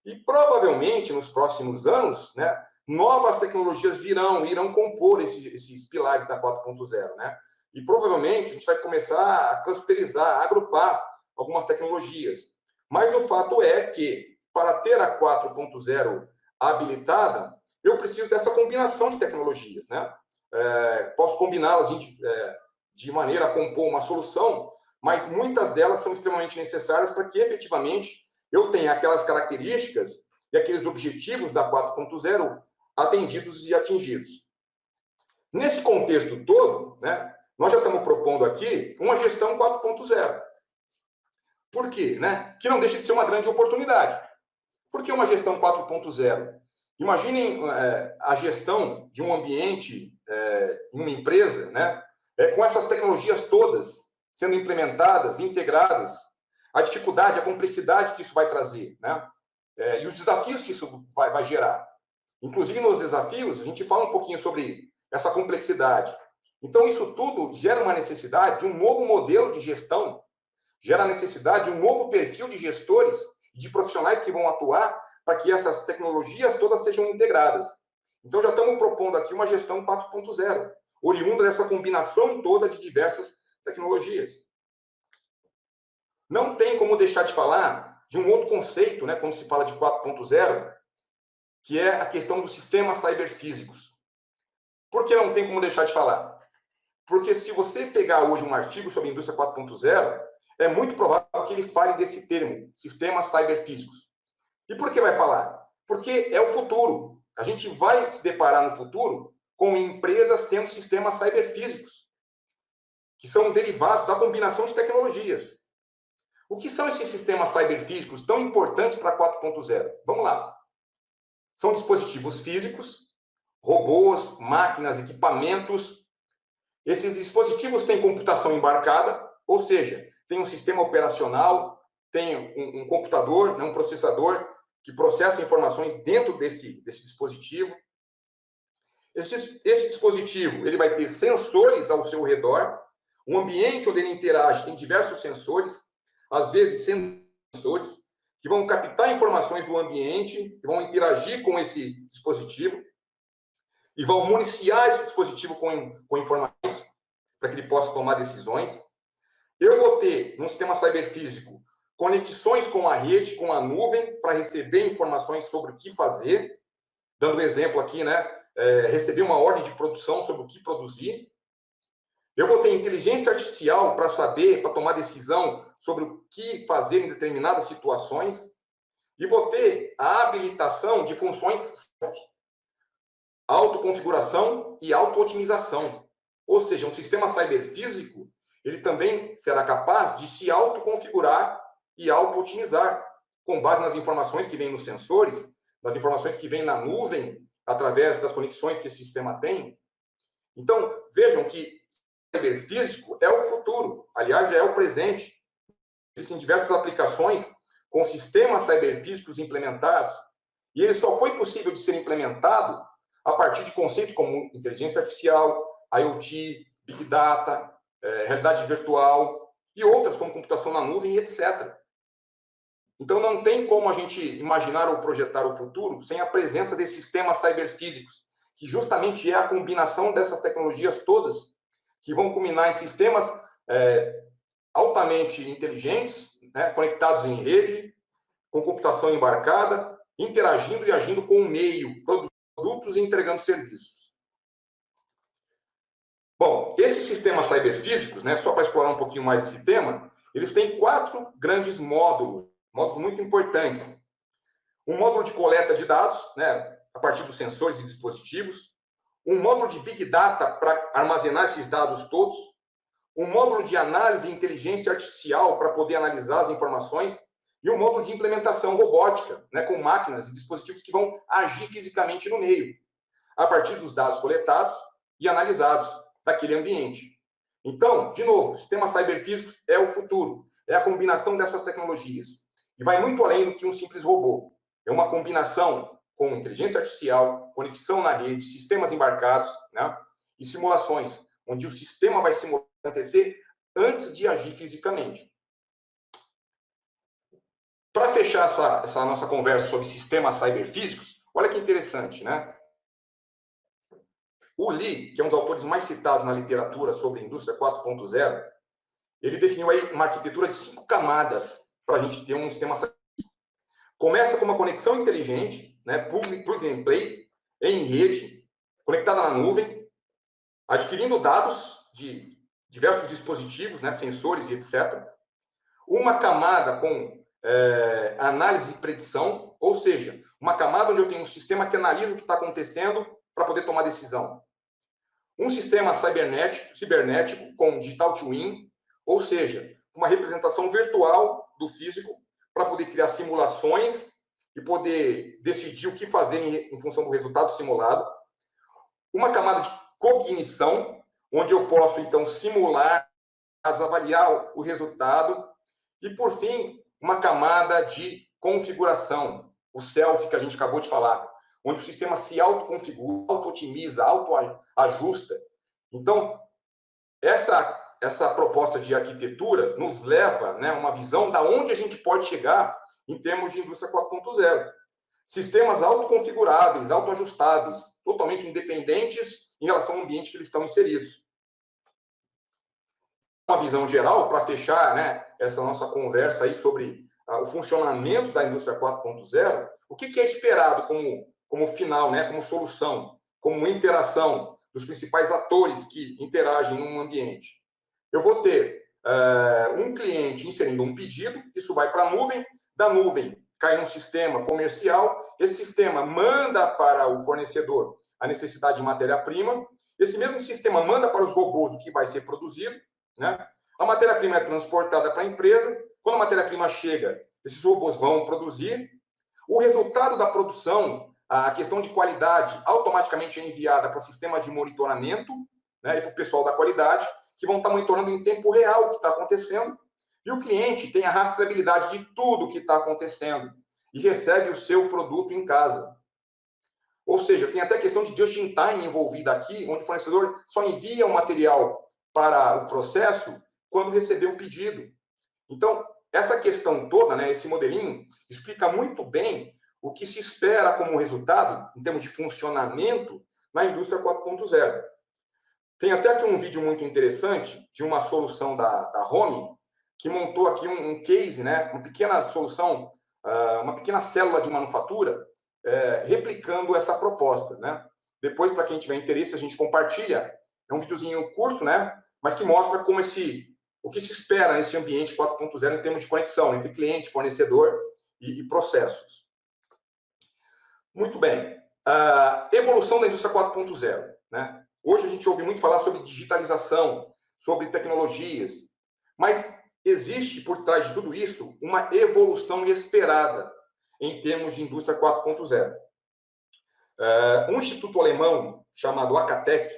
E provavelmente, nos próximos anos, né, novas tecnologias irão compor esses pilares da 4.0, né? E provavelmente a gente vai começar a clusterizar, a agrupar algumas tecnologias. Mas o fato é que, para ter a 4.0 habilitada, eu preciso dessa combinação de tecnologias, né? Posso combiná-las de maneira a compor uma solução, mas muitas delas são extremamente necessárias para que, efetivamente, eu tenha aquelas características e aqueles objetivos da 4.0 atendidos e atingidos. Nesse contexto todo, né, nós já estamos propondo aqui uma gestão 4.0. Por quê? Né? Que não deixa de ser uma grande oportunidade. Por que uma gestão 4.0? Imaginem a gestão de um ambiente, em uma empresa, né, com essas tecnologias todas sendo implementadas, integradas, a dificuldade, a complexidade que isso vai trazer, né? E os desafios que isso vai gerar. Inclusive, nos desafios, a gente fala um pouquinho sobre essa complexidade. Então, isso tudo gera uma necessidade de um novo modelo de gestão, gera a necessidade de um novo perfil de gestores e de profissionais que vão atuar para que essas tecnologias todas sejam integradas. Então, já estamos propondo aqui uma gestão 4.0, oriunda dessa combinação toda de diversas tecnologias. Não tem como deixar de falar de um outro conceito, né, quando se fala de 4.0, que é a questão dos sistemas cyberfísicos. Por que não tem como deixar de falar? Porque se você pegar hoje um artigo sobre a indústria 4.0, é muito provável que ele fale desse termo, sistemas cyberfísicos. E por que vai falar? Porque é o futuro. A gente vai se deparar no futuro com empresas tendo sistemas cyberfísicos, que são derivados da combinação de tecnologias. O que são esses sistemas cyberfísicos tão importantes para a 4.0? Vamos lá. São dispositivos físicos, robôs, máquinas, equipamentos. Esses dispositivos têm computação embarcada, ou seja, tem um sistema operacional, tem um computador, um processador que processa informações dentro desse dispositivo. Esse dispositivo ele vai ter sensores ao seu redor, um ambiente onde ele interage tem diversos sensores, às vezes sensores, que vão captar informações do ambiente, que vão interagir com esse dispositivo e vão municiar esse dispositivo com informações para que ele possa tomar decisões. Eu vou ter, num sistema cyberfísico, conexões com a rede, com a nuvem, para receber informações sobre o que fazer. Dando um exemplo aqui, receber uma ordem de produção sobre o que produzir. Eu vou ter inteligência artificial para saber, para tomar decisão sobre o que fazer em determinadas situações. E vou ter a habilitação de funções autoconfiguração e auto-otimização. Ou seja, um sistema cyberfísico, ele também será capaz de se autoconfigurar e auto-otimizar, com base nas informações que vêm nos sensores, nas informações que vêm na nuvem, através das conexões que esse sistema tem. Então, vejam que o cyberfísico é o futuro, aliás, já é o presente. Existem diversas aplicações com sistemas cyberfísicos implementados, e ele só foi possível de ser implementado a partir de conceitos como inteligência artificial, IoT, Big Data, realidade virtual e outras, como computação na nuvem, etc. Então, não tem como a gente imaginar ou projetar o futuro sem a presença desses sistemas cyberfísicos, que justamente é a combinação dessas tecnologias todas, que vão culminar em sistemas altamente inteligentes, conectados em rede, com computação embarcada, interagindo e agindo com o meio, produtos e entregando serviços. Bom, esses sistemas cyberfísicos, só para explorar um pouquinho mais esse tema, eles têm 4 grandes módulos muito importantes. Um módulo de coleta de dados, a partir dos sensores e dispositivos. Um módulo de Big Data para armazenar esses dados todos. Um módulo de análise e inteligência artificial para poder analisar as informações. E um módulo de implementação robótica, com máquinas e dispositivos que vão agir fisicamente no meio, a partir dos dados coletados e analisados daquele ambiente. Então, de novo, sistemas cyberfísicos é o futuro, é a combinação dessas tecnologias. E vai muito além do que um simples robô. É uma combinação com inteligência artificial, conexão na rede, sistemas embarcados, e simulações, onde o sistema vai simular acontecer antes de agir fisicamente. Para fechar essa nossa conversa sobre sistemas cyberfísicos, olha que interessante, O Lee, que é um dos autores mais citados na literatura sobre a indústria 4.0, ele definiu aí uma arquitetura de 5 camadas para a gente ter um sistema cyberfísico. Começa com uma conexão inteligente, plug and play, em rede, conectada na nuvem, adquirindo dados de diversos dispositivos, sensores e etc. Uma camada com análise e predição, ou seja, uma camada onde eu tenho um sistema que analisa o que está acontecendo para poder tomar decisão. Um sistema cibernético com digital twin, ou seja, uma representação virtual do físico para poder criar simulações e poder decidir o que fazer em função do resultado simulado. Uma camada de cognição, onde eu posso, então, simular, avaliar o resultado. E, por fim, uma camada de configuração, o self que a gente acabou de falar, onde o sistema se autoconfigura, auto-otimiza, auto-ajusta. Então, essa proposta de arquitetura nos leva a uma visão da onde a gente pode chegar em termos de indústria 4.0. Sistemas autoconfiguráveis, autoajustáveis, totalmente independentes em relação ao ambiente que eles estão inseridos. Uma visão geral, para fechar essa nossa conversa aí sobre o funcionamento da indústria 4.0, o que é esperado como final, como solução, como interação dos principais atores que interagem num ambiente? Eu vou ter um cliente inserindo um pedido, isso vai para a nuvem, da nuvem cai num sistema comercial, esse sistema manda para o fornecedor a necessidade de matéria-prima, esse mesmo sistema manda para os robôs o que vai ser produzido, né? A matéria-prima é transportada para a empresa, quando a matéria-prima chega, esses robôs vão produzir, o resultado da produção, a questão de qualidade, automaticamente é enviada para sistemas de monitoramento, né, e para o pessoal da qualidade, que vão estar monitorando em tempo real o que está acontecendo, e o cliente tem a rastreabilidade de tudo o que está acontecendo e recebe o seu produto em casa. Ou seja, tem até questão de just-in-time envolvida aqui, onde o fornecedor só envia o material para o processo quando receber o pedido. Então, essa questão toda, né, esse modelinho, explica muito bem o que se espera como resultado, em termos de funcionamento, na indústria 4.0. Tem até aqui um vídeo muito interessante de uma solução da Home, que montou aqui um case, né, uma pequena solução, uma pequena célula de manufatura, replicando essa proposta, né? Depois, para quem tiver interesse, a gente compartilha. É um videozinho curto, né, mas que mostra como o que se espera nesse ambiente 4.0 em termos de conexão entre cliente, fornecedor e processos. Muito bem. Evolução da indústria 4.0, né? Hoje a gente ouve muito falar sobre digitalização, sobre tecnologias, mas existe por trás de tudo isso uma evolução esperada em termos de indústria 4.0. Um instituto alemão chamado Acatec,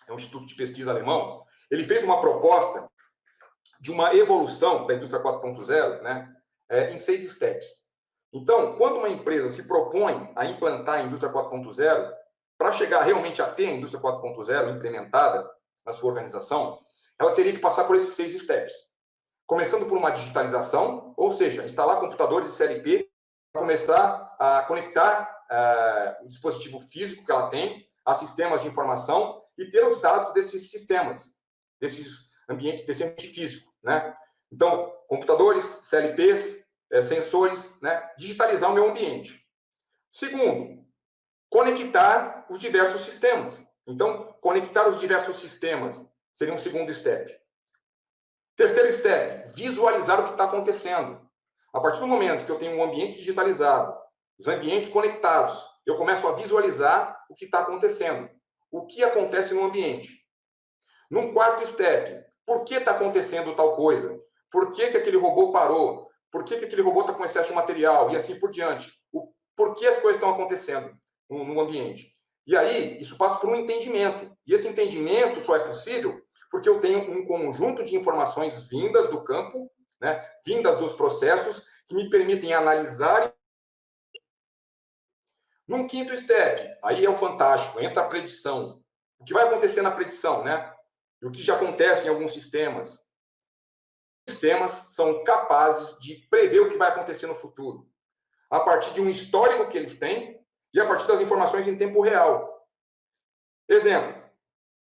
é um instituto de pesquisa alemão, ele fez uma proposta de uma evolução da indústria 4.0, né, em 6 steps. Então, quando uma empresa se propõe a implantar a indústria 4.0, para chegar realmente a ter a indústria 4.0 implementada na sua organização, ela teria que passar por esses 6 steps. Começando por uma digitalização, ou seja, instalar computadores de CLP, começar a conectar o dispositivo físico que ela tem a sistemas de informação e ter os dados desses sistemas, desse ambiente físico, né? Então, computadores, CLPs, sensores, né? Digitalizar o meu ambiente. Segundo, conectar os diversos sistemas. Então, conectar os diversos sistemas seria um segundo step. Terceiro step, visualizar o que está acontecendo. A partir do momento que eu tenho um ambiente digitalizado, os ambientes conectados, eu começo a visualizar o que está acontecendo. O que acontece no ambiente. Num quarto step, por que está acontecendo tal coisa? Por que aquele robô parou? Por que aquele robô está com excesso de material? E assim por diante. Por que as coisas estão acontecendo no ambiente? E aí, isso passa por um entendimento. E esse entendimento só é possível porque eu tenho um conjunto de informações vindas do campo, né, vindas dos processos, que me permitem analisar. Num quinto step, aí é o fantástico, entra a predição. O que vai acontecer na predição, né? E o que já acontece em alguns sistemas. Os sistemas são capazes de prever o que vai acontecer no futuro, a partir de um histórico que eles têm e a partir das informações em tempo real. Exemplo,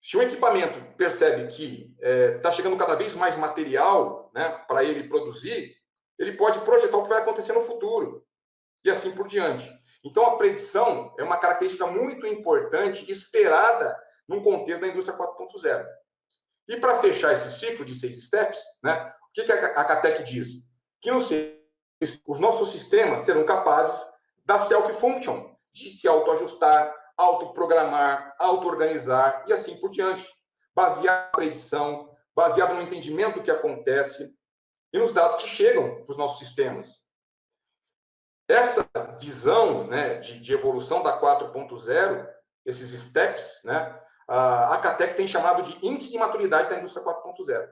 se um equipamento percebe que está chegando cada vez mais material, né, para ele produzir, ele pode projetar o que vai acontecer no futuro e assim por diante. Então, a predição é uma característica muito importante, esperada num contexto da indústria 4.0. E para fechar esse ciclo de 6 steps, né, o que a Acatec diz? Que os nossos sistemas serão capazes da self-function, de se autoajustar, autoprogramar, auto-organizar e assim por diante. Baseado na predição, baseado no entendimento do que acontece e nos dados que chegam para os nossos sistemas. Essa visão, né, de evolução da 4.0, esses steps, né, a Acatec tem chamado de índice de maturidade da indústria 4.0.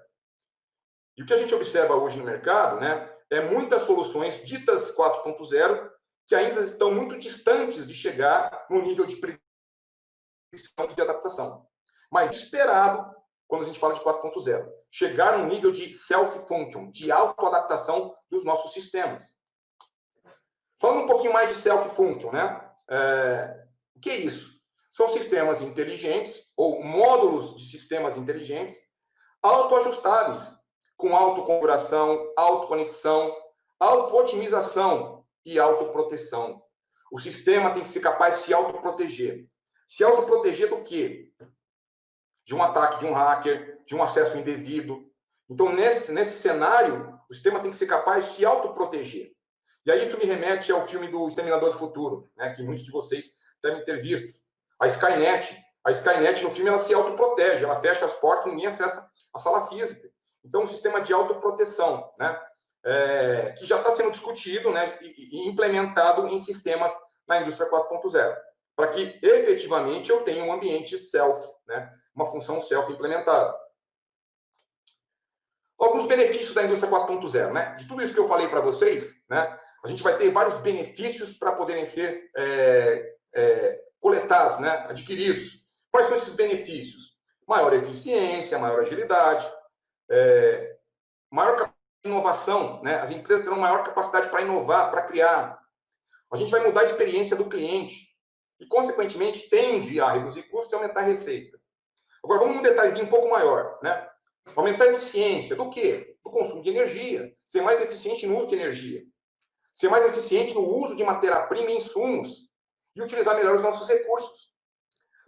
E o que a gente observa hoje no mercado, né, é muitas soluções ditas 4.0 que ainda estão muito distantes de chegar no nível de predição e de adaptação. Mas esperado, quando a gente fala de 4.0, chegar no nível de self-function, de autoadaptação dos nossos sistemas. Falando um pouquinho mais de self-function, né? O que é isso? São sistemas inteligentes, ou módulos de sistemas inteligentes, autoajustáveis, com autoconfiguração, autoconexão, auto-otimização e autoproteção. O sistema tem que ser capaz de se autoproteger. Se autoproteger do quê? De um ataque de um hacker, de um acesso indevido. Então, nesse cenário, o sistema tem que ser capaz de se autoproteger. E aí isso me remete ao filme do Exterminador do Futuro, né, que muitos de vocês devem ter visto. A Skynet no filme, ela se autoprotege, ela fecha as portas e ninguém acessa a sala física. Então, um sistema de autoproteção, né, que já está sendo discutido, né, e implementado em sistemas na indústria 4.0, para que efetivamente eu tenha um ambiente self, né, uma função self implementada. Alguns benefícios da indústria 4.0, né? De tudo isso que eu falei para vocês, né? A gente vai ter vários benefícios para poderem ser coletados, né? Adquiridos. Quais são esses benefícios? Maior eficiência, maior agilidade, maior capacidade de inovação, né? As empresas terão maior capacidade para inovar, para criar. A gente vai mudar a experiência do cliente e, consequentemente, tende a reduzir custos e aumentar a receita. Agora, vamos num detalhezinho um pouco maior, né? Aumentar a eficiência do quê? Do consumo de energia. Ser mais eficiente no uso de energia. Ser mais eficiente no uso de matéria-prima e insumos. E utilizar melhor os nossos recursos.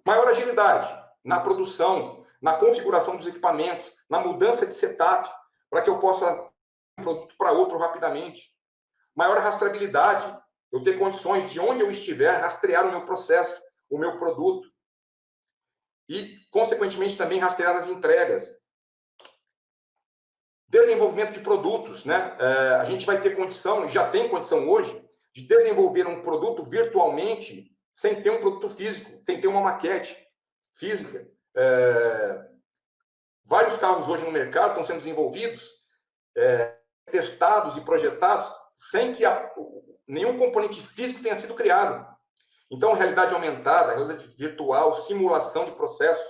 Maior agilidade na produção, na configuração dos equipamentos, na mudança de setup, para que eu possa um produto para outro rapidamente. Maior rastreabilidade. Eu ter condições de onde eu estiver, rastrear o meu processo, o meu produto. E, consequentemente, também rastrear as entregas. Desenvolvimento de produtos, né? A gente vai ter condição, já tem condição hoje, de desenvolver um produto virtualmente sem ter um produto físico, sem ter uma maquete física. Vários carros hoje no mercado estão sendo desenvolvidos, testados e projetados sem que nenhum componente físico tenha sido criado. Então, realidade aumentada, realidade virtual, simulação de processo,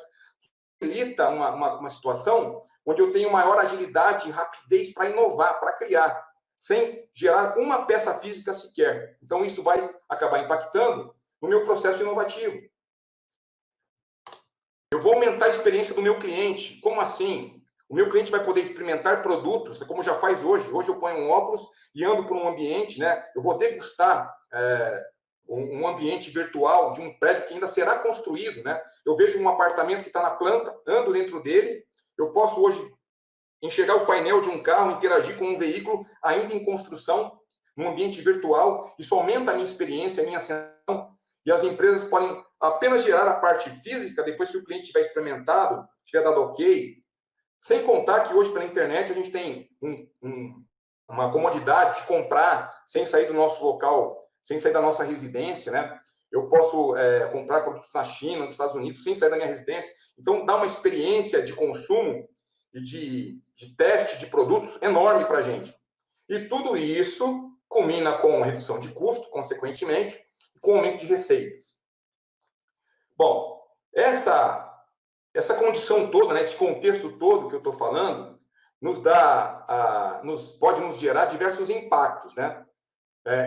facilita uma situação onde eu tenho maior agilidade e rapidez para inovar, para criar, sem gerar uma peça física sequer. Então, isso vai acabar impactando no meu processo inovativo. Eu vou aumentar a experiência do meu cliente. Como assim? O meu cliente vai poder experimentar produtos, como já faz hoje. Hoje eu ponho um óculos e ando por um ambiente, né? Eu vou degustar um ambiente virtual de um prédio que ainda será construído, né? Eu vejo um apartamento que está na planta, ando dentro dele. Eu posso hoje enxergar o painel de um carro, interagir com um veículo ainda em construção, num ambiente virtual. Isso aumenta a minha experiência, a minha sensação. E as empresas podem apenas gerar a parte física depois que o cliente tiver experimentado, tiver dado ok. Sem contar que hoje, pela internet, a gente tem uma comodidade de comprar sem sair do nosso local, sem sair da nossa residência, né? Eu posso comprar produtos na China, nos Estados Unidos, sem sair da minha residência. Então, dá uma experiência de consumo e de teste de produtos enorme para a gente. E tudo isso culmina com redução de custo, consequentemente, e com aumento de receitas. Bom, essa condição toda, né, esse contexto todo que eu estou falando, pode nos gerar diversos impactos, né?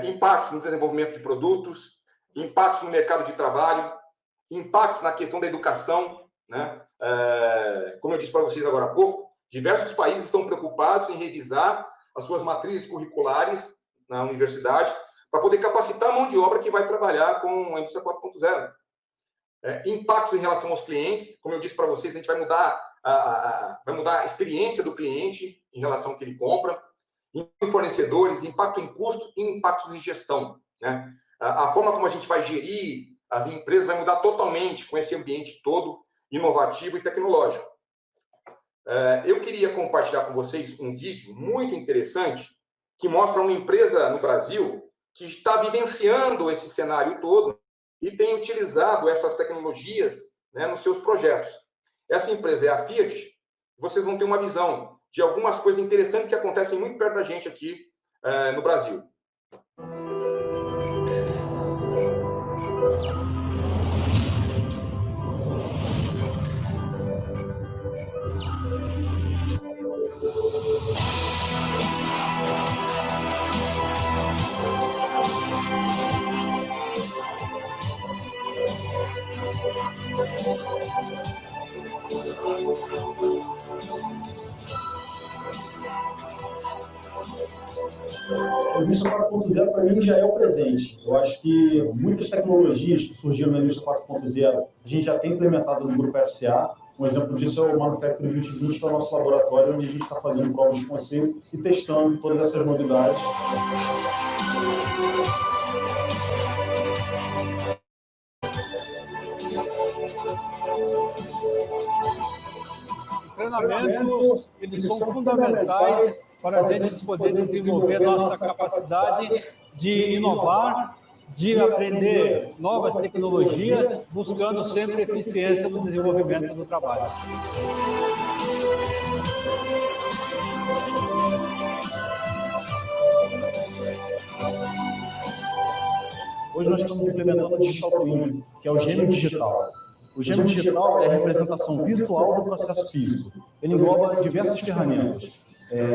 Impactos no desenvolvimento de produtos, impactos no mercado de trabalho, impactos na questão da educação, né? Como eu disse para vocês agora há pouco, diversos países estão preocupados em revisar as suas matrizes curriculares na universidade para poder capacitar a mão de obra que vai trabalhar com a indústria 4.0. Impactos em relação aos clientes, como eu disse para vocês, a gente vai mudar a experiência do cliente em relação ao que ele compra, em fornecedores, impacto em custo e impactos em gestão, né? A forma como a gente vai gerir as empresas vai mudar totalmente com esse ambiente todo inovativo e tecnológico. Eu queria compartilhar com vocês um vídeo muito interessante que mostra uma empresa no Brasil que está vivenciando esse cenário todo e tem utilizado essas tecnologias, né, nos seus projetos. Essa empresa é a Fiat. Vocês vão ter uma visão de algumas coisas interessantes que acontecem muito perto da gente aqui no Brasil. A indústria 4.0 para mim já é o presente. Eu acho que muitas tecnologias que surgiram na indústria 4.0 a gente já tem implementado no grupo FCA. Um exemplo disso é o Manufacturing 2020, que é o nosso laboratório, onde a gente está fazendo provas de conceito e testando todas essas novidades. Treinamentos, eles são fundamentais para a gente poder desenvolver nossa capacidade de inovar, de aprender novas tecnologias, buscando sempre eficiência no desenvolvimento do trabalho. Hoje nós estamos implementando o Digital Twin, que é o gêmeo digital. O gêmeo digital é a representação virtual do processo físico. Ele engloba diversas ferramentas,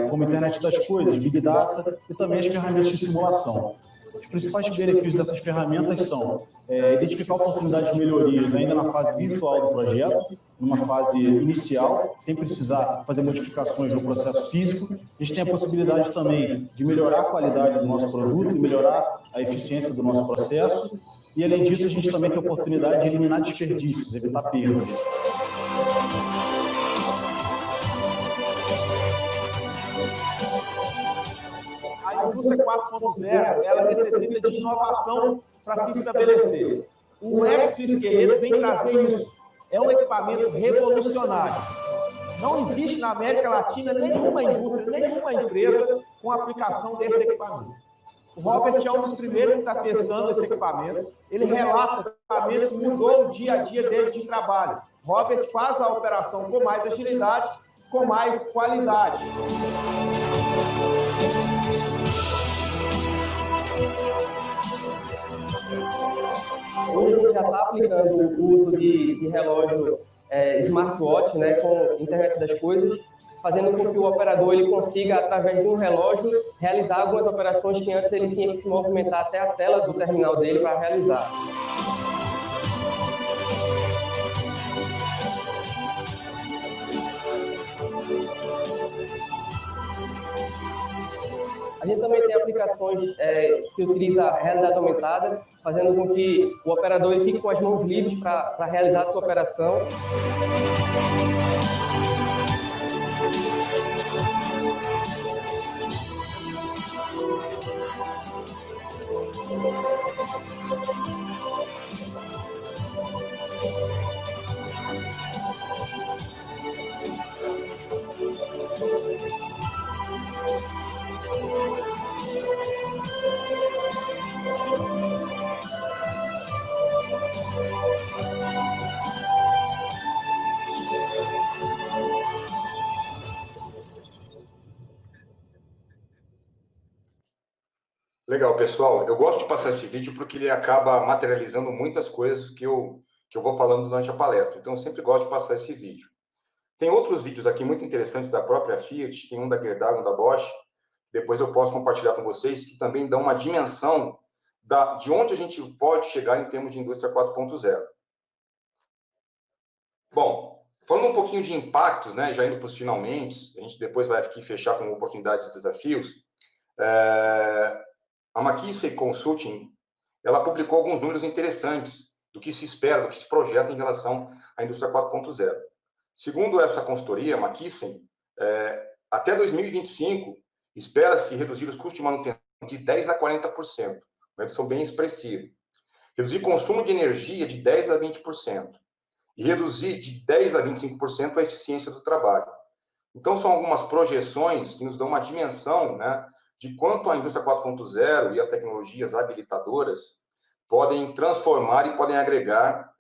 como a internet das coisas, Big Data e também as ferramentas de simulação. Os principais benefícios dessas ferramentas são identificar oportunidades de melhorias ainda na fase virtual do projeto, numa fase inicial, sem precisar fazer modificações no processo físico. A gente tem a possibilidade também de melhorar a qualidade do nosso produto e melhorar a eficiência do nosso processo. E, além disso, a gente também tem a oportunidade de eliminar desperdícios, evitar perdas. A indústria 4.0, ela necessita de inovação para se estabelecer. O exoesqueleto vem trazer isso. É um equipamento revolucionário. Não existe na América Latina nenhuma indústria, nenhuma empresa com aplicação desse equipamento. O Robert é um dos primeiros que está testando esse equipamento. Ele relata que o equipamento mudou o dia a dia dele de trabalho. Robert faz a operação com mais agilidade, com mais qualidade. Hoje a gente já está aplicando o uso de relógio smartwatch, né, com internet das coisas, fazendo com que o operador ele consiga, através de um relógio, realizar algumas operações que antes ele tinha que se movimentar até a tela do terminal dele para realizar. A gente também tem aplicações que utilizam a realidade aumentada, fazendo com que o operador ele fique com as mãos livres para realizar a sua operação. Legal, pessoal. Eu gosto de passar esse vídeo porque ele acaba materializando muitas coisas que eu vou falando durante a palestra. Então, eu sempre gosto de passar esse vídeo. Tem outros vídeos aqui muito interessantes da própria Fiat, tem um da Gerdau, um da Bosch. Depois eu posso compartilhar com vocês, que também dão uma dimensão de onde a gente pode chegar em termos de indústria 4.0. Bom, falando um pouquinho de impactos, né, já indo para os finalmente, a gente depois vai aqui fechar com oportunidades e desafios. A McKinsey Consulting, ela publicou alguns números interessantes do que se espera, do que se projeta em relação à indústria 4.0. Segundo essa consultoria, a McKinsey, até 2025, espera-se reduzir os custos de manutenção de 10% a 40%, uma redução bem expressiva. Reduzir consumo de energia de 10% a 20%. E reduzir de 10% a 25% a eficiência do trabalho. Então, são algumas projeções que nos dão uma dimensão, né, de quanto a indústria 4.0 e as tecnologias habilitadoras podem transformar e podem agregar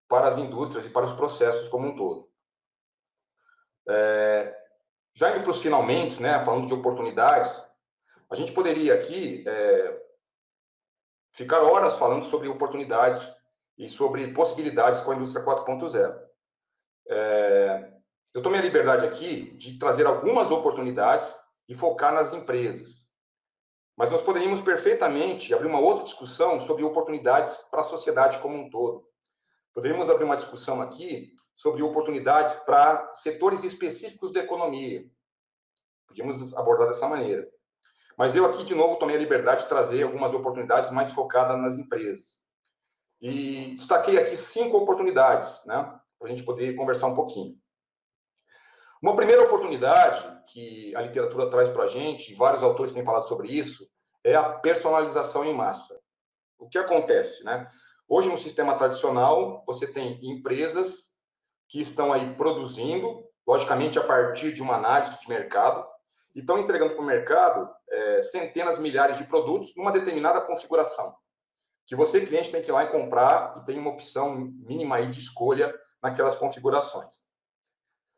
para as indústrias e para os processos como um todo. Já indo para os finalmente, né, falando de oportunidades, a gente poderia aqui ficar horas falando sobre oportunidades e sobre possibilidades com a indústria 4.0. Eu tomei a liberdade aqui de trazer algumas oportunidades e focar nas empresas. Mas nós poderíamos perfeitamente abrir uma outra discussão sobre oportunidades para a sociedade como um todo. Poderíamos abrir uma discussão aqui sobre oportunidades para setores específicos da economia. Podíamos abordar dessa maneira. Mas eu aqui, de novo, tomei a liberdade de trazer algumas oportunidades mais focadas nas empresas. E destaquei aqui 5 oportunidades, né, para a gente poder conversar um pouquinho. Uma primeira oportunidade que a literatura traz para a gente, e vários autores têm falado sobre isso, é a personalização em massa. O que acontece, né? Hoje, no sistema tradicional, você tem empresas que estão aí produzindo, logicamente a partir de uma análise de mercado, e estão entregando para o mercado centenas, milhares de produtos numa determinada configuração, que você, cliente, tem que ir lá e comprar e tem uma opção mínima aí de escolha naquelas configurações.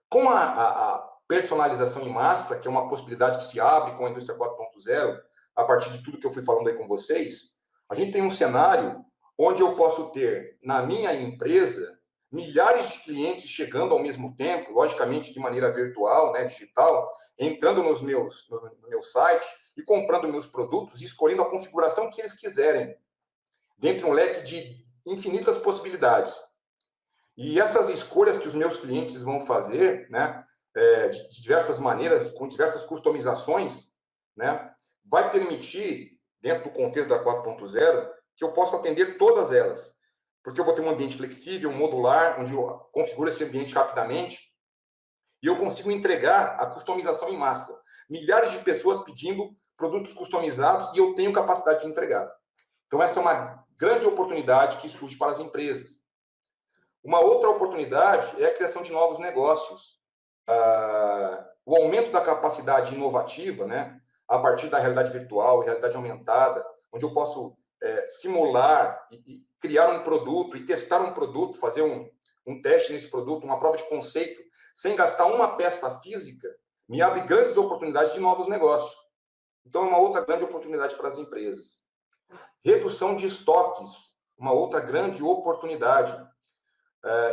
Com a personalização em massa, que é uma possibilidade que se abre com a indústria 4.0, a partir de tudo que eu fui falando aí com vocês, a gente tem um cenário onde eu posso ter, na minha empresa, milhares de clientes chegando ao mesmo tempo, logicamente de maneira virtual, né, digital, entrando no meu site e comprando meus produtos, escolhendo a configuração que eles quiserem, dentro de um leque de infinitas possibilidades. E essas escolhas que os meus clientes vão fazer, né, de diversas maneiras, com diversas customizações, né, vai permitir, dentro do contexto da 4.0, que eu possa atender todas elas. Porque eu vou ter um ambiente flexível, modular, onde eu configuro esse ambiente rapidamente e eu consigo entregar a customização em massa. Milhares de pessoas pedindo produtos customizados e eu tenho capacidade de entregar. Então, essa é uma grande oportunidade que surge para as empresas. Uma outra oportunidade é a criação de novos negócios. O aumento da capacidade inovativa, né, a partir da realidade virtual e realidade aumentada, onde eu posso simular e criar um produto e testar um produto, fazer um teste nesse produto, uma prova de conceito, sem gastar uma peça física, me abre grandes oportunidades de novos negócios. Então, é uma outra grande oportunidade para as empresas. Redução de estoques, uma outra grande oportunidade.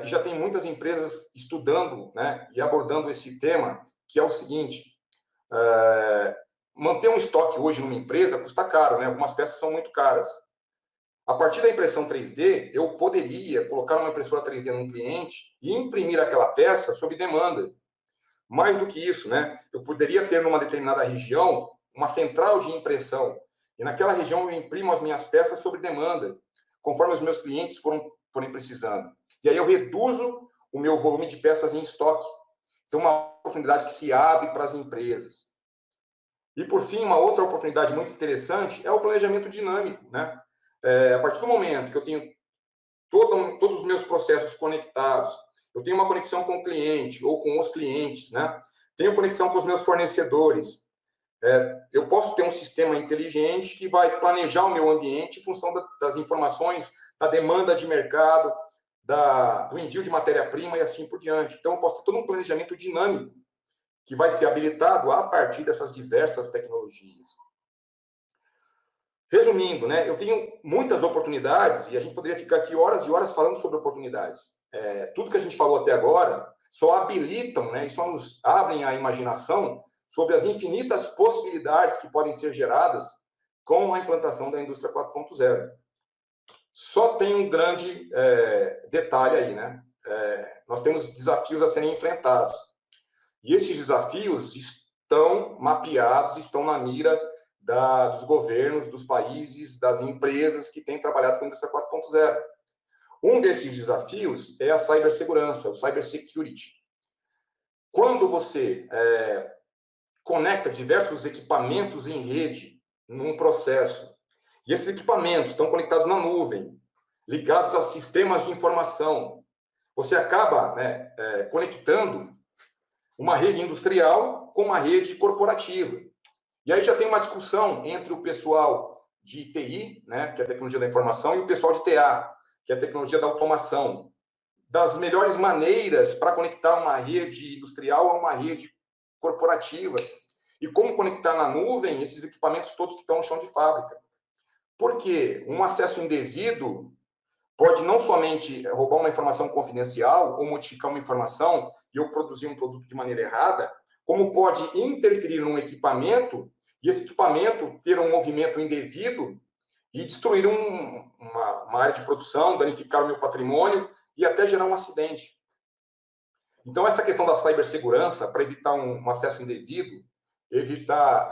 Já tem muitas empresas estudando, né, e abordando esse tema, que é o seguinte: manter um estoque hoje numa empresa custa caro, né? Algumas peças são muito caras. A partir da impressão 3D, eu poderia colocar uma impressora 3D num cliente e imprimir aquela peça sob demanda. Mais do que isso, né? Eu poderia ter numa determinada região uma central de impressão e naquela região eu imprimo as minhas peças sob demanda, conforme os meus clientes forem precisando. E aí eu reduzo o meu volume de peças em estoque. Então, uma oportunidade que se abre para as empresas. E, por fim, uma outra oportunidade muito interessante é o planejamento dinâmico, né? A partir do momento que eu tenho todos os meus processos conectados, eu tenho uma conexão com o cliente ou com os clientes, né? Tenho conexão com os meus fornecedores. Eu posso ter um sistema inteligente que vai planejar o meu ambiente em função das informações, da demanda de mercado, do envio de matéria-prima e assim por diante. Então, eu posso ter todo um planejamento dinâmico que vai ser habilitado a partir dessas diversas tecnologias. Resumindo, né, eu tenho muitas oportunidades e a gente poderia ficar aqui horas e horas falando sobre oportunidades. Tudo que a gente falou até agora só habilitam, né, e só nos abrem a imaginação sobre as infinitas possibilidades que podem ser geradas com a implantação da indústria 4.0. Só tem um grande detalhe aí, né? Nós temos desafios a serem enfrentados. E esses desafios estão mapeados, estão na mira dos governos, dos países, das empresas que têm trabalhado com a indústria 4.0. Um desses desafios é a cibersegurança, o cybersecurity. Quando você conecta diversos equipamentos em rede, num processo, e esses equipamentos estão conectados na nuvem, ligados a sistemas de informação, você acaba conectando uma rede industrial com uma rede corporativa. E aí já tem uma discussão entre o pessoal de TI, né, que é a tecnologia da informação, e o pessoal de TA, que é a tecnologia da automação, das melhores maneiras para conectar uma rede industrial a uma rede corporativa, e como conectar na nuvem esses equipamentos todos que estão no chão de fábrica. Porque um acesso indevido pode não somente roubar uma informação confidencial ou modificar uma informação e eu produzir um produto de maneira errada, como pode interferir num equipamento e esse equipamento ter um movimento indevido e destruir uma área de produção, danificar o meu patrimônio e até gerar um acidente. Então, essa questão da cibersegurança, para evitar um acesso indevido, evitar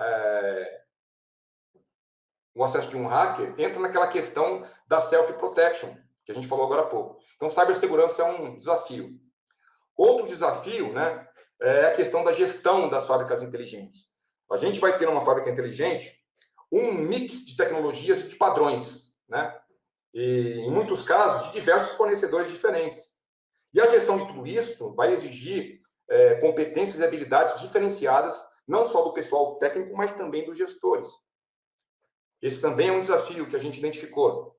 o acesso de um hacker, entra naquela questão da self-protection, que a gente falou agora há pouco. Então, cibersegurança é um desafio. Outro desafio, né, é a questão da gestão das fábricas inteligentes. A gente vai ter uma fábrica inteligente um mix de tecnologias e de padrões, né? E, em muitos casos, de diversos fornecedores diferentes. E a gestão de tudo isso vai exigir competências e habilidades diferenciadas, não só do pessoal técnico, mas também dos gestores. Esse também é um desafio que a gente identificou.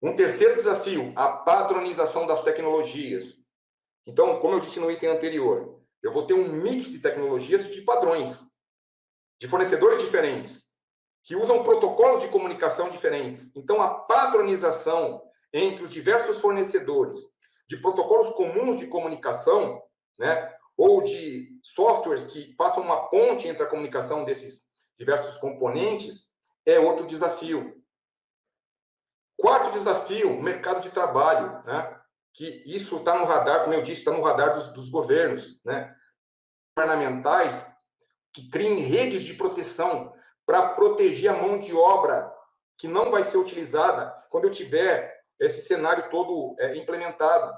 Um terceiro desafio, a padronização das tecnologias. Então, como eu disse no item anterior, eu vou ter um mix de tecnologias e de padrões, de fornecedores diferentes, que usam protocolos de comunicação diferentes. Então, a padronização entre os diversos fornecedores de protocolos comuns de comunicação, né, ou de softwares que façam uma ponte entre a comunicação desses diversos componentes, é outro desafio. Quarto desafio, mercado de trabalho, né? Que isso está no radar, como eu disse, está no radar dos governos, né? Governamentais que criem redes de proteção para proteger a mão de obra que não vai ser utilizada quando eu tiver esse cenário todo implementado.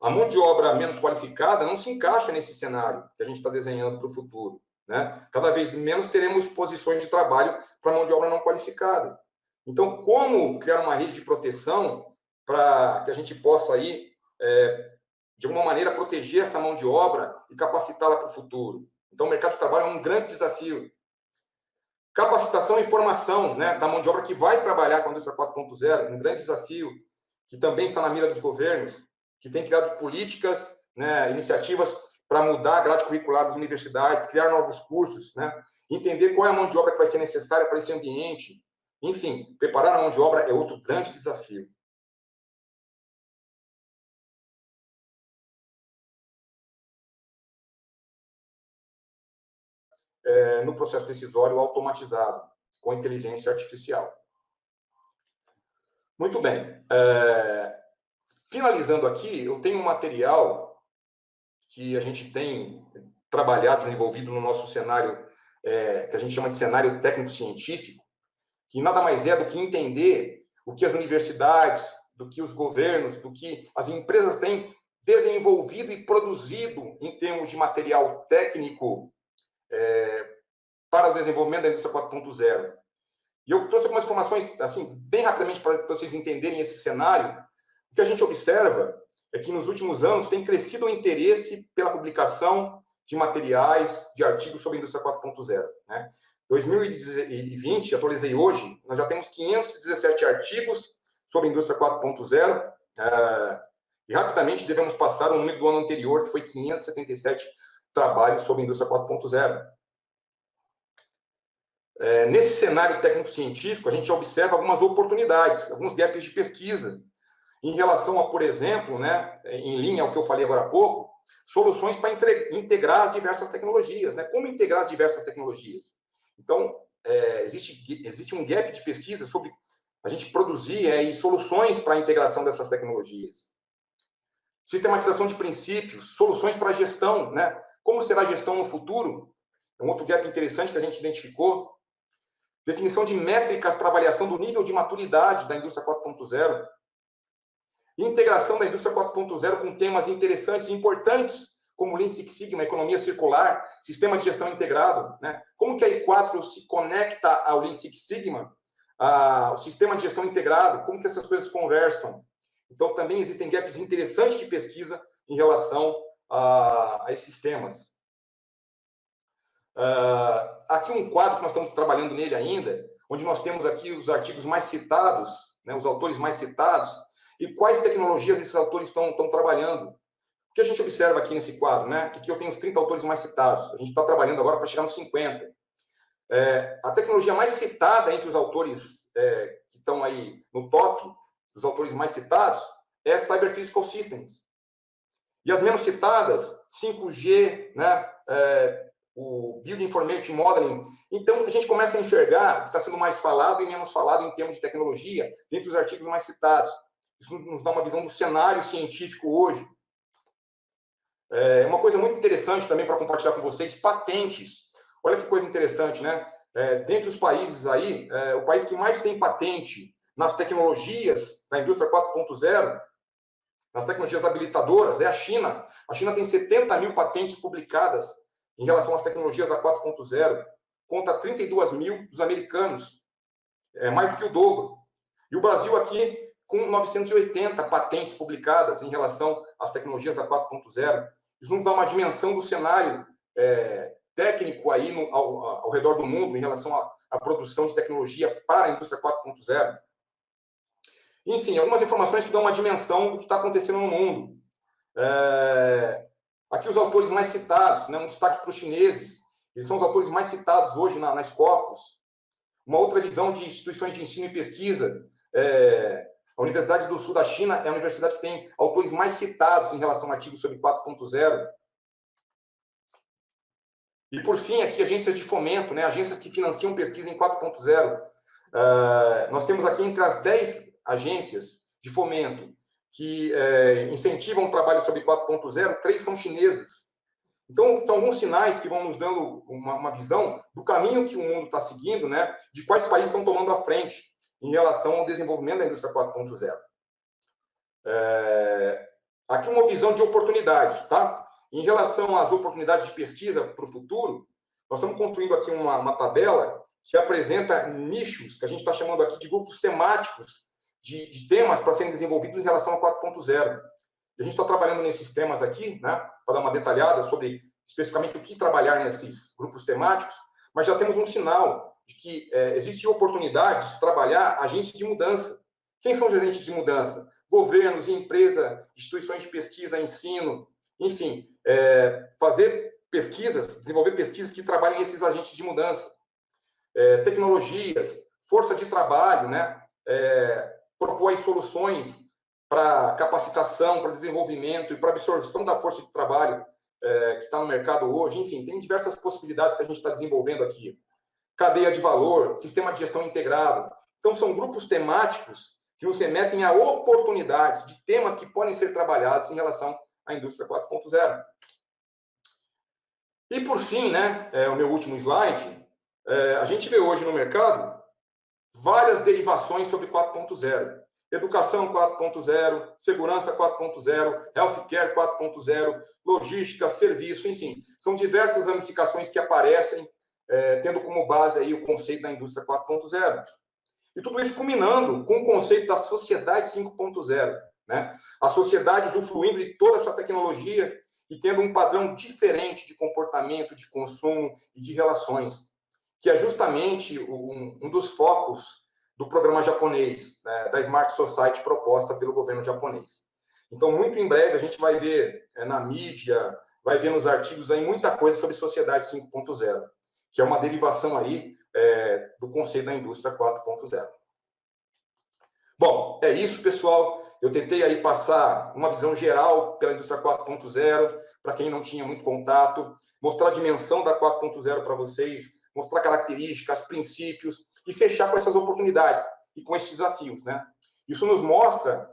A mão de obra menos qualificada não se encaixa nesse cenário que a gente está desenhando para o futuro, né? Cada vez menos teremos posições de trabalho para mão de obra não qualificada. Então, como criar uma rede de proteção para que a gente possa aí, de alguma maneira, proteger essa mão de obra e capacitá-la para o futuro? Então, o mercado de trabalho é um grande desafio. Capacitação e formação, né, da mão de obra que vai trabalhar com a indústria 4.0, um grande desafio que também está na mira dos governos, que tem criado políticas, né, iniciativas para mudar a grade curricular das universidades, criar novos cursos, né, entender qual é a mão de obra que vai ser necessária para esse ambiente. Enfim, preparar a mão de obra é outro grande desafio. No processo decisório automatizado, com inteligência artificial. Muito bem. Finalizando aqui, eu tenho um material que a gente tem trabalhado, desenvolvido no nosso cenário, que a gente chama de cenário técnico-científico, que nada mais é do que entender o que as universidades, do que os governos, do que as empresas têm desenvolvido e produzido em termos de material técnico para o desenvolvimento da indústria 4.0. E eu trouxe algumas informações, assim, bem rapidamente para vocês entenderem esse cenário. O que a gente observa é que nos últimos anos tem crescido o interesse pela publicação de materiais, de artigos sobre a indústria 4.0, né? 2020, atualizei hoje, nós já temos 517 artigos sobre a indústria 4.0, e rapidamente devemos passar o número do ano anterior, que foi 577 trabalhos sobre a indústria 4.0. Nesse cenário técnico-científico, a gente observa algumas oportunidades, alguns gaps de pesquisa, em relação a, por exemplo, né, em linha ao que eu falei agora há pouco, soluções para integrar as diversas tecnologias, né? Como integrar as diversas tecnologias? Então, existe um gap de pesquisa sobre a gente produzir soluções para a integração dessas tecnologias. Sistematização de princípios, soluções para a gestão, né? Como será a gestão no futuro? É um outro gap interessante que a gente identificou. Definição de métricas para avaliação do nível de maturidade da indústria 4.0. Integração da indústria 4.0 com temas interessantes e importantes, como Lean Six Sigma, economia circular, sistema de gestão integrado, né? Como que a I4 se conecta ao Lean Six Sigma, ao sistema de gestão integrado, como que essas coisas conversam. Então, também existem gaps interessantes de pesquisa em relação a esses temas. Aqui um quadro que nós estamos trabalhando nele ainda, onde nós temos aqui os artigos mais citados, né, os autores mais citados, e quais tecnologias esses autores estão trabalhando. O que a gente observa aqui nesse quadro, né? Que aqui eu tenho os 30 autores mais citados. A gente está trabalhando agora para chegar nos 50. A tecnologia mais citada entre os autores que estão aí no top, os autores mais citados, é Cyber Physical Systems. E as menos citadas, 5G, né? O Building Information Modeling. Então, a gente começa a enxergar o que está sendo mais falado e menos falado em termos de tecnologia, dentre os artigos mais citados. Isso nos dá uma visão do cenário científico hoje. Uma coisa muito interessante também para compartilhar com vocês, patentes. Olha que coisa interessante, né? Dentre os países aí, o país que mais tem patente nas tecnologias da indústria 4.0 nas tecnologias habilitadoras é a China. A China tem 70 mil patentes publicadas em relação às tecnologias da 4.0, contra 32 mil dos americanos, mais do que o dobro. E o Brasil aqui, com 980 patentes publicadas em relação às tecnologias da 4.0. Isso nos dá uma dimensão do cenário técnico aí ao redor do mundo em relação à produção de tecnologia para a indústria 4.0. Enfim, algumas informações que dão uma dimensão do que está acontecendo no mundo. Aqui os autores mais citados, né, um destaque para os chineses, eles são os autores mais citados hoje na Scopus. Uma outra visão de instituições de ensino e pesquisa, a Universidade do Sul da China é a universidade que tem autores mais citados em relação a artigos sobre 4.0. E, por fim, aqui, agências de fomento, né, agências que financiam pesquisa em 4.0. Nós temos aqui entre as 10 agências de fomento que incentivam o trabalho sobre 4.0, 3 são chinesas. Então, são alguns sinais que vão nos dando uma visão do caminho que o mundo está seguindo, né, de quais países estão tomando a frente em relação ao desenvolvimento da indústria 4.0. Aqui uma visão de oportunidades, tá? Em relação às oportunidades de pesquisa para o futuro, nós estamos construindo aqui uma tabela que apresenta nichos, que a gente está chamando aqui de grupos temáticos, de temas para serem desenvolvidos em relação a 4.0. E a gente está trabalhando nesses temas aqui, né, para dar uma detalhada sobre especificamente o que trabalhar nesses grupos temáticos, mas já temos um sinal de que existe oportunidade de trabalhar agentes de mudança. Quem são os agentes de mudança? Governos, empresas, instituições de pesquisa, ensino, enfim, fazer pesquisas, desenvolver pesquisas que trabalhem esses agentes de mudança. Tecnologias, força de trabalho, né? Propor aí soluções para capacitação, para desenvolvimento e para absorção da força de trabalho que está no mercado hoje. Enfim, tem diversas possibilidades que a gente está desenvolvendo aqui. Cadeia de valor, sistema de gestão integrado. Então, são grupos temáticos que nos remetem a oportunidades de temas que podem ser trabalhados em relação à indústria 4.0. E, por fim, né, o meu último slide, a gente vê hoje no mercado várias derivações sobre 4.0. Educação 4.0, segurança 4.0, healthcare 4.0, logística, serviço, enfim. São diversas ramificações que aparecem tendo como base aí o conceito da indústria 4.0. E tudo isso culminando com o conceito da sociedade 5.0, né? A sociedade usufruindo de toda essa tecnologia e tendo um padrão diferente de comportamento, de consumo e de relações, que é justamente um dos focos do programa japonês, né, da Smart Society proposta pelo governo japonês. Então, muito em breve, a gente vai ver na mídia, vai ver nos artigos aí muita coisa sobre sociedade 5.0, que é uma derivação aí do conceito da indústria 4.0. Bom, é isso, pessoal. Eu tentei aí passar uma visão geral pela indústria 4.0, para quem não tinha muito contato, mostrar a dimensão da 4.0 para vocês, mostrar características, princípios, e fechar com essas oportunidades e com esses desafios, né? Isso nos mostra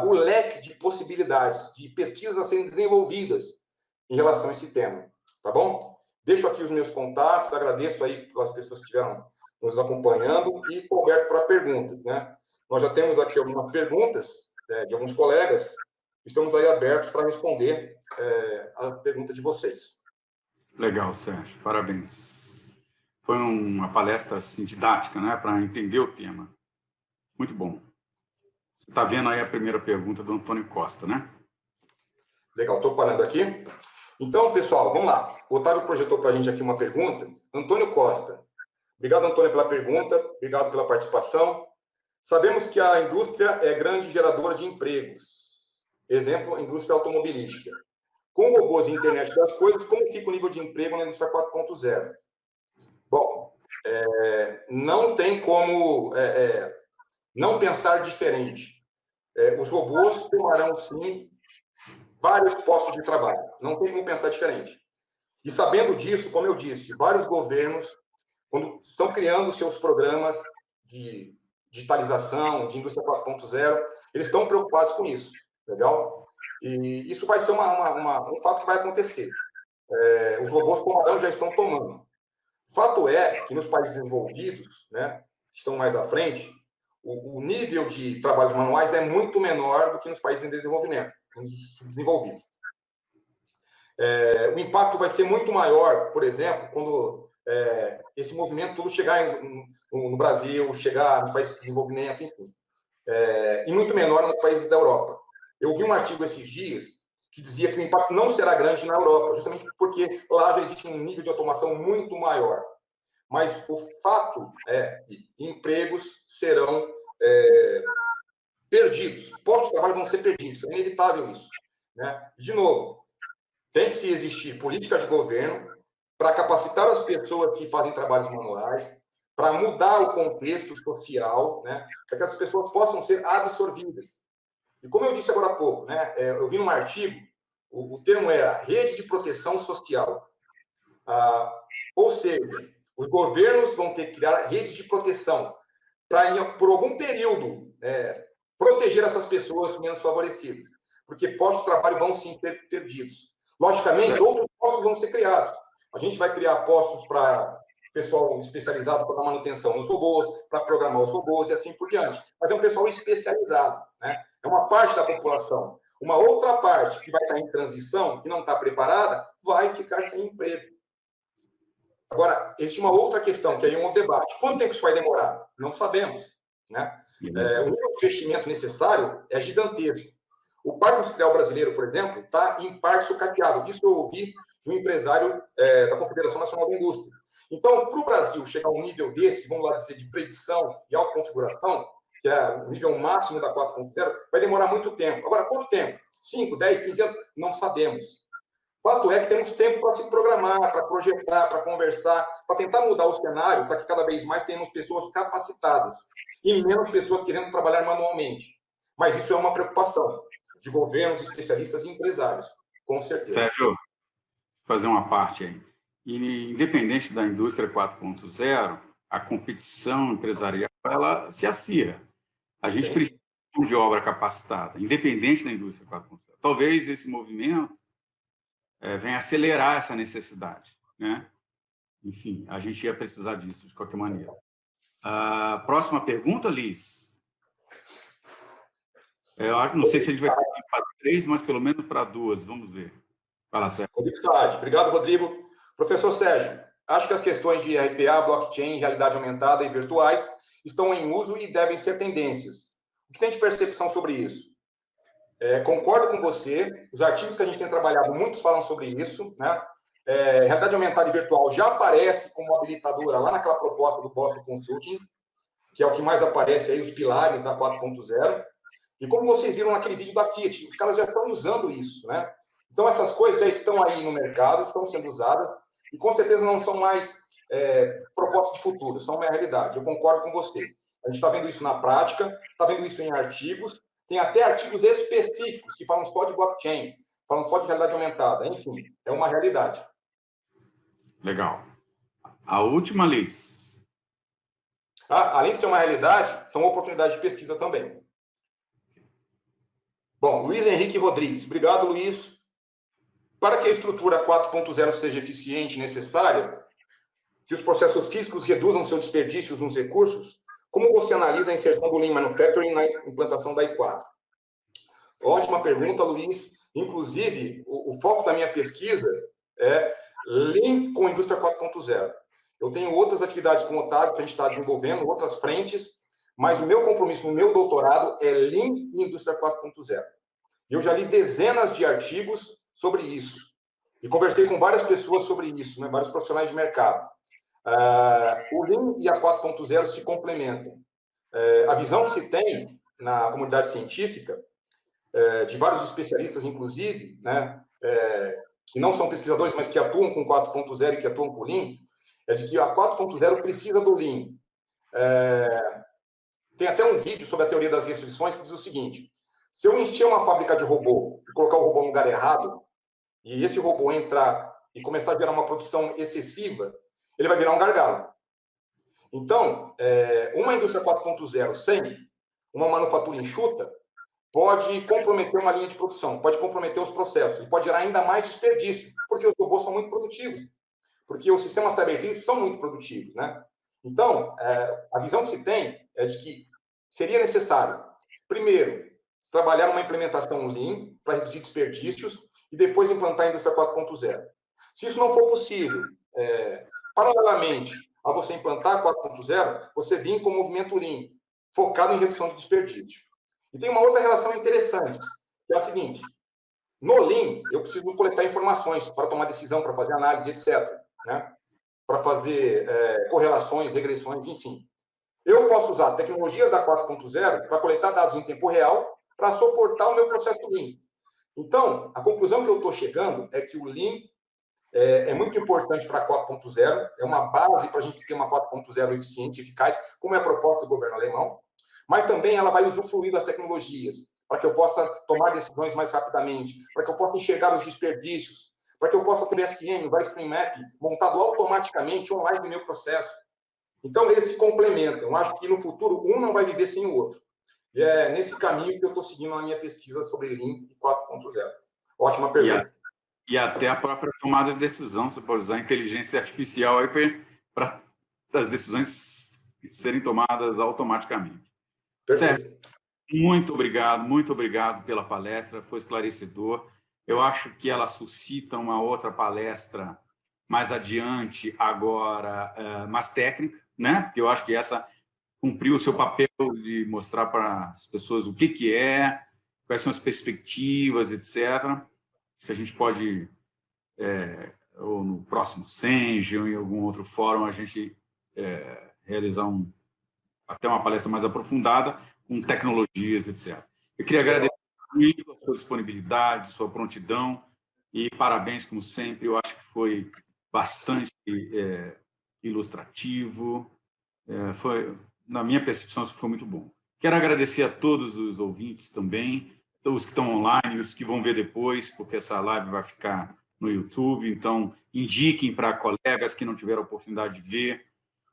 o leque de possibilidades de pesquisas a serem desenvolvidas em relação a esse tema, tá bom? Deixo aqui os meus contatos, agradeço aí pelas pessoas que estiveram nos acompanhando e estou aberto para perguntas, né? Nós já temos aqui algumas perguntas de alguns colegas, estamos aí abertos para responder a pergunta de vocês. Legal, Sérgio, parabéns. Foi uma palestra assim, didática, né, para entender o tema. Muito bom. Você está vendo aí a primeira pergunta do Antônio Costa, né? Legal, estou parando aqui. Então, pessoal, vamos lá. O Otávio projetou para a gente aqui uma pergunta. Antônio Costa. Obrigado, Antônio, pela pergunta. Obrigado pela participação. Sabemos que a indústria é grande geradora de empregos. Exemplo, a indústria automobilística. Com robôs e internet das coisas, como fica o nível de emprego na indústria 4.0? Bom, não tem como não pensar diferente. Os robôs tomarão, sim, vários postos de trabalho. Não tem como pensar diferente. E sabendo disso, como eu disse, vários governos, quando estão criando seus programas de digitalização, de indústria 4.0, eles estão preocupados com isso. Legal? E isso vai ser um fato que vai acontecer. Os robôs tomarão, já estão tomando. Fato é que nos países desenvolvidos, né, que estão mais à frente, o nível de trabalhos manuais é muito menor do que nos países em desenvolvimento. subdesenvolvidos. O impacto vai ser muito maior, por exemplo, quando esse movimento todo chegar no Brasil, chegar nos países de desenvolvimento, enfim, e muito menor nos países da Europa. Eu vi um artigo esses dias que dizia que o impacto não será grande na Europa, justamente porque lá já existe um nível de automação muito maior. Mas o fato é que empregos serão perdidos, postos de trabalho vão ser perdidos, é inevitável isso, né? De novo, tem que se existir políticas de governo para capacitar as pessoas que fazem trabalhos manuais, para mudar o contexto social, né? Para que as pessoas possam ser absorvidas. E como eu disse agora há pouco, né? Eu vi num artigo, o termo era rede de proteção social. Ou seja, os governos vão ter que criar redes de proteção para, por algum período, proteger essas pessoas menos favorecidas. Porque postos de trabalho vão sim ser perdidos. Logicamente, outros postos vão ser criados. A gente vai criar postos para pessoal especializado para manutenção dos robôs, para programar os robôs e assim por diante. Mas é um pessoal especializado, né? É uma parte da população. Uma outra parte que vai estar em transição, que não está preparada, vai ficar sem emprego. Agora, existe uma outra questão, que aí é um debate. Quanto tempo isso vai demorar? Não sabemos, né? O nível de investimento necessário é gigantesco. O Parque Industrial Brasileiro, por exemplo, está em parte sucateado. Isso eu ouvi de um empresário da Confederação Nacional da Indústria. Então, para o Brasil chegar a um nível desse, vamos lá dizer, de predição e autoconfiguração, que é o nível máximo da 4.0, vai demorar muito tempo. Agora, quanto tempo? 5, 10, 15 anos? Não sabemos. O fato é que temos tempo para se programar, para projetar, para conversar, para tentar mudar o cenário, para que cada vez mais tenhamos pessoas capacitadas e menos pessoas querendo trabalhar manualmente. Mas isso é uma preocupação de governos, especialistas e empresários, com certeza. Sérgio, fazer uma parte aí. E, independente da indústria 4.0, a competição empresarial, ela se acirra. A gente precisa de mão de obra capacitada, independente da indústria 4.0. Talvez esse movimento venha acelerar essa necessidade, né? Enfim, a gente ia precisar disso, de qualquer maneira. Próxima pergunta, Liz. Eu não sei se a gente vai ter para 3, mas pelo menos para 2. Vamos ver. Fala, Sérgio. Obrigado, Rodrigo. Professor Sérgio, acho que as questões de RPA, blockchain, realidade aumentada e virtuais estão em uso e devem ser tendências. O que tem de percepção sobre isso? Concordo com você. Os artigos que a gente tem trabalhado, muitos falam sobre isso, né? Realidade aumentada e virtual já aparece como habilitadora lá naquela proposta do Boston Consulting, que é o que mais aparece aí, os pilares da 4.0. E como vocês viram naquele vídeo da Fiat, os caras já estão usando isso, né? Então, essas coisas já estão aí no mercado, estão sendo usadas, e com certeza não são mais propostas de futuro, são uma realidade. Eu concordo com você. A gente está vendo isso na prática, está vendo isso em artigos, tem até artigos específicos que falam só de blockchain, falam só de realidade aumentada, enfim, é uma realidade. Legal. A última, Liz. Além de ser uma realidade, são oportunidades de pesquisa também. Bom, Luiz Henrique Rodrigues. Obrigado, Luiz. Para que a estrutura 4.0 seja eficiente e necessária, que os processos físicos reduzam seus desperdícios nos recursos, como você analisa a inserção do Lean Manufacturing na implantação da I4? Ótima pergunta, Luiz. Inclusive, o foco da minha pesquisa é Lean com a indústria 4.0. Eu tenho outras atividades com o Otávio que a gente está desenvolvendo, outras frentes, mas o meu compromisso no meu doutorado é Lean e indústria 4.0. Eu já li dezenas de artigos sobre isso e conversei com várias pessoas sobre isso, né, vários profissionais de mercado. O Lean e a 4.0 se complementam. A visão que se tem na comunidade científica, de vários especialistas, inclusive, né, que não são pesquisadores, mas que atuam com 4.0 e que atuam com Lean, é de que a 4.0 precisa do Lean. Tem até um vídeo sobre a teoria das restrições que diz o seguinte: se eu encher uma fábrica de robô e colocar o robô no lugar errado, e esse robô entrar e começar a gerar uma produção excessiva, ele vai virar um gargalo. Então, uma indústria 4.0 sem uma manufatura enxuta pode comprometer uma linha de produção, pode comprometer os processos, e pode gerar ainda mais desperdício, porque os robôs são muito produtivos, porque os sistemas cybernéticos são muito produtivos, né? Então, a visão que se tem é de que seria necessário, primeiro, trabalhar numa implementação Lean para reduzir desperdícios e depois implantar a indústria 4.0. Se isso não for possível, paralelamente a você implantar a 4.0, você vir com o movimento Lean, focado em redução de desperdício. E tem uma outra relação interessante, que é a seguinte: no Lean, eu preciso coletar informações para tomar decisão, para fazer análise, etc., né? Para fazer correlações, regressões, enfim. Eu posso usar tecnologias da 4.0 para coletar dados em tempo real para suportar o meu processo Lean. Então, a conclusão que eu estou chegando é que o Lean é muito importante para a 4.0, é uma base para a gente ter uma 4.0 eficiente, eficaz, como é a proposta do governo alemão, mas também ela vai usufruir das tecnologias, para que eu possa tomar decisões mais rapidamente, para que eu possa enxergar os desperdícios, para que eu possa ter o VSM, o Value Stream Map, montado automaticamente online no meu processo. Então, eles se complementam. Acho que no futuro, um não vai viver sem o outro. E é nesse caminho que eu estou seguindo na minha pesquisa sobre Lean e 4.0. Ótima pergunta. E até a própria tomada de decisão. Você pode usar a inteligência artificial aí para as decisões serem tomadas automaticamente. Perfeito. Certo. Muito obrigado pela palestra, foi esclarecedor. Eu acho que ela suscita uma outra palestra mais adiante, agora mais técnica, né? Porque eu acho que essa cumpriu o seu papel de mostrar para as pessoas o que é, quais são as perspectivas, etc. Acho que a gente pode, ou no próximo SENGE, ou em algum outro fórum, a gente realizar até uma palestra mais aprofundada, com tecnologias, etc. Eu queria agradecer muito a sua disponibilidade, sua prontidão, e parabéns, como sempre. Eu acho que foi bastante ilustrativo. Na minha percepção, isso foi muito bom. Quero agradecer a todos os ouvintes também, os que estão online, os que vão ver depois, porque essa live vai ficar no YouTube. Então, indiquem para colegas que não tiveram a oportunidade de ver.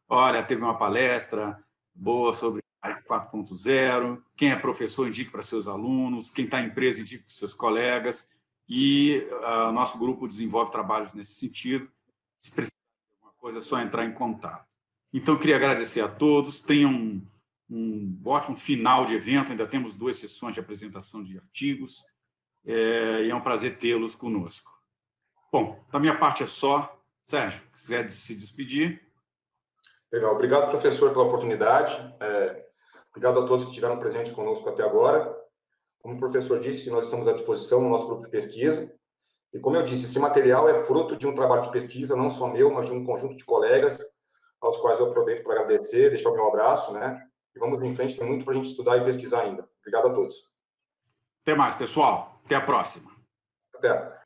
Olha, teve uma palestra boa sobre a 4.0, quem é professor indique para seus alunos, quem está em empresa indique para seus colegas, e o nosso grupo desenvolve trabalhos nesse sentido. Se precisar de alguma coisa, é só entrar em contato. Então, eu queria agradecer a todos, tenham um ótimo final de evento, ainda temos 2 sessões de apresentação de artigos, e é um prazer tê-los conosco. Bom, da minha parte é só. Sérgio, se quiser se despedir. Legal. Obrigado, professor, pela oportunidade. Obrigado a todos que estiveram presentes conosco até agora. Como o professor disse, nós estamos à disposição no nosso grupo de pesquisa. E, como eu disse, esse material é fruto de um trabalho de pesquisa, não só meu, mas de um conjunto de colegas, aos quais eu aproveito para agradecer, deixar o meu abraço, né? E vamos em frente, tem muito para a gente estudar e pesquisar ainda. Obrigado a todos. Até mais, pessoal. Até a próxima. Até.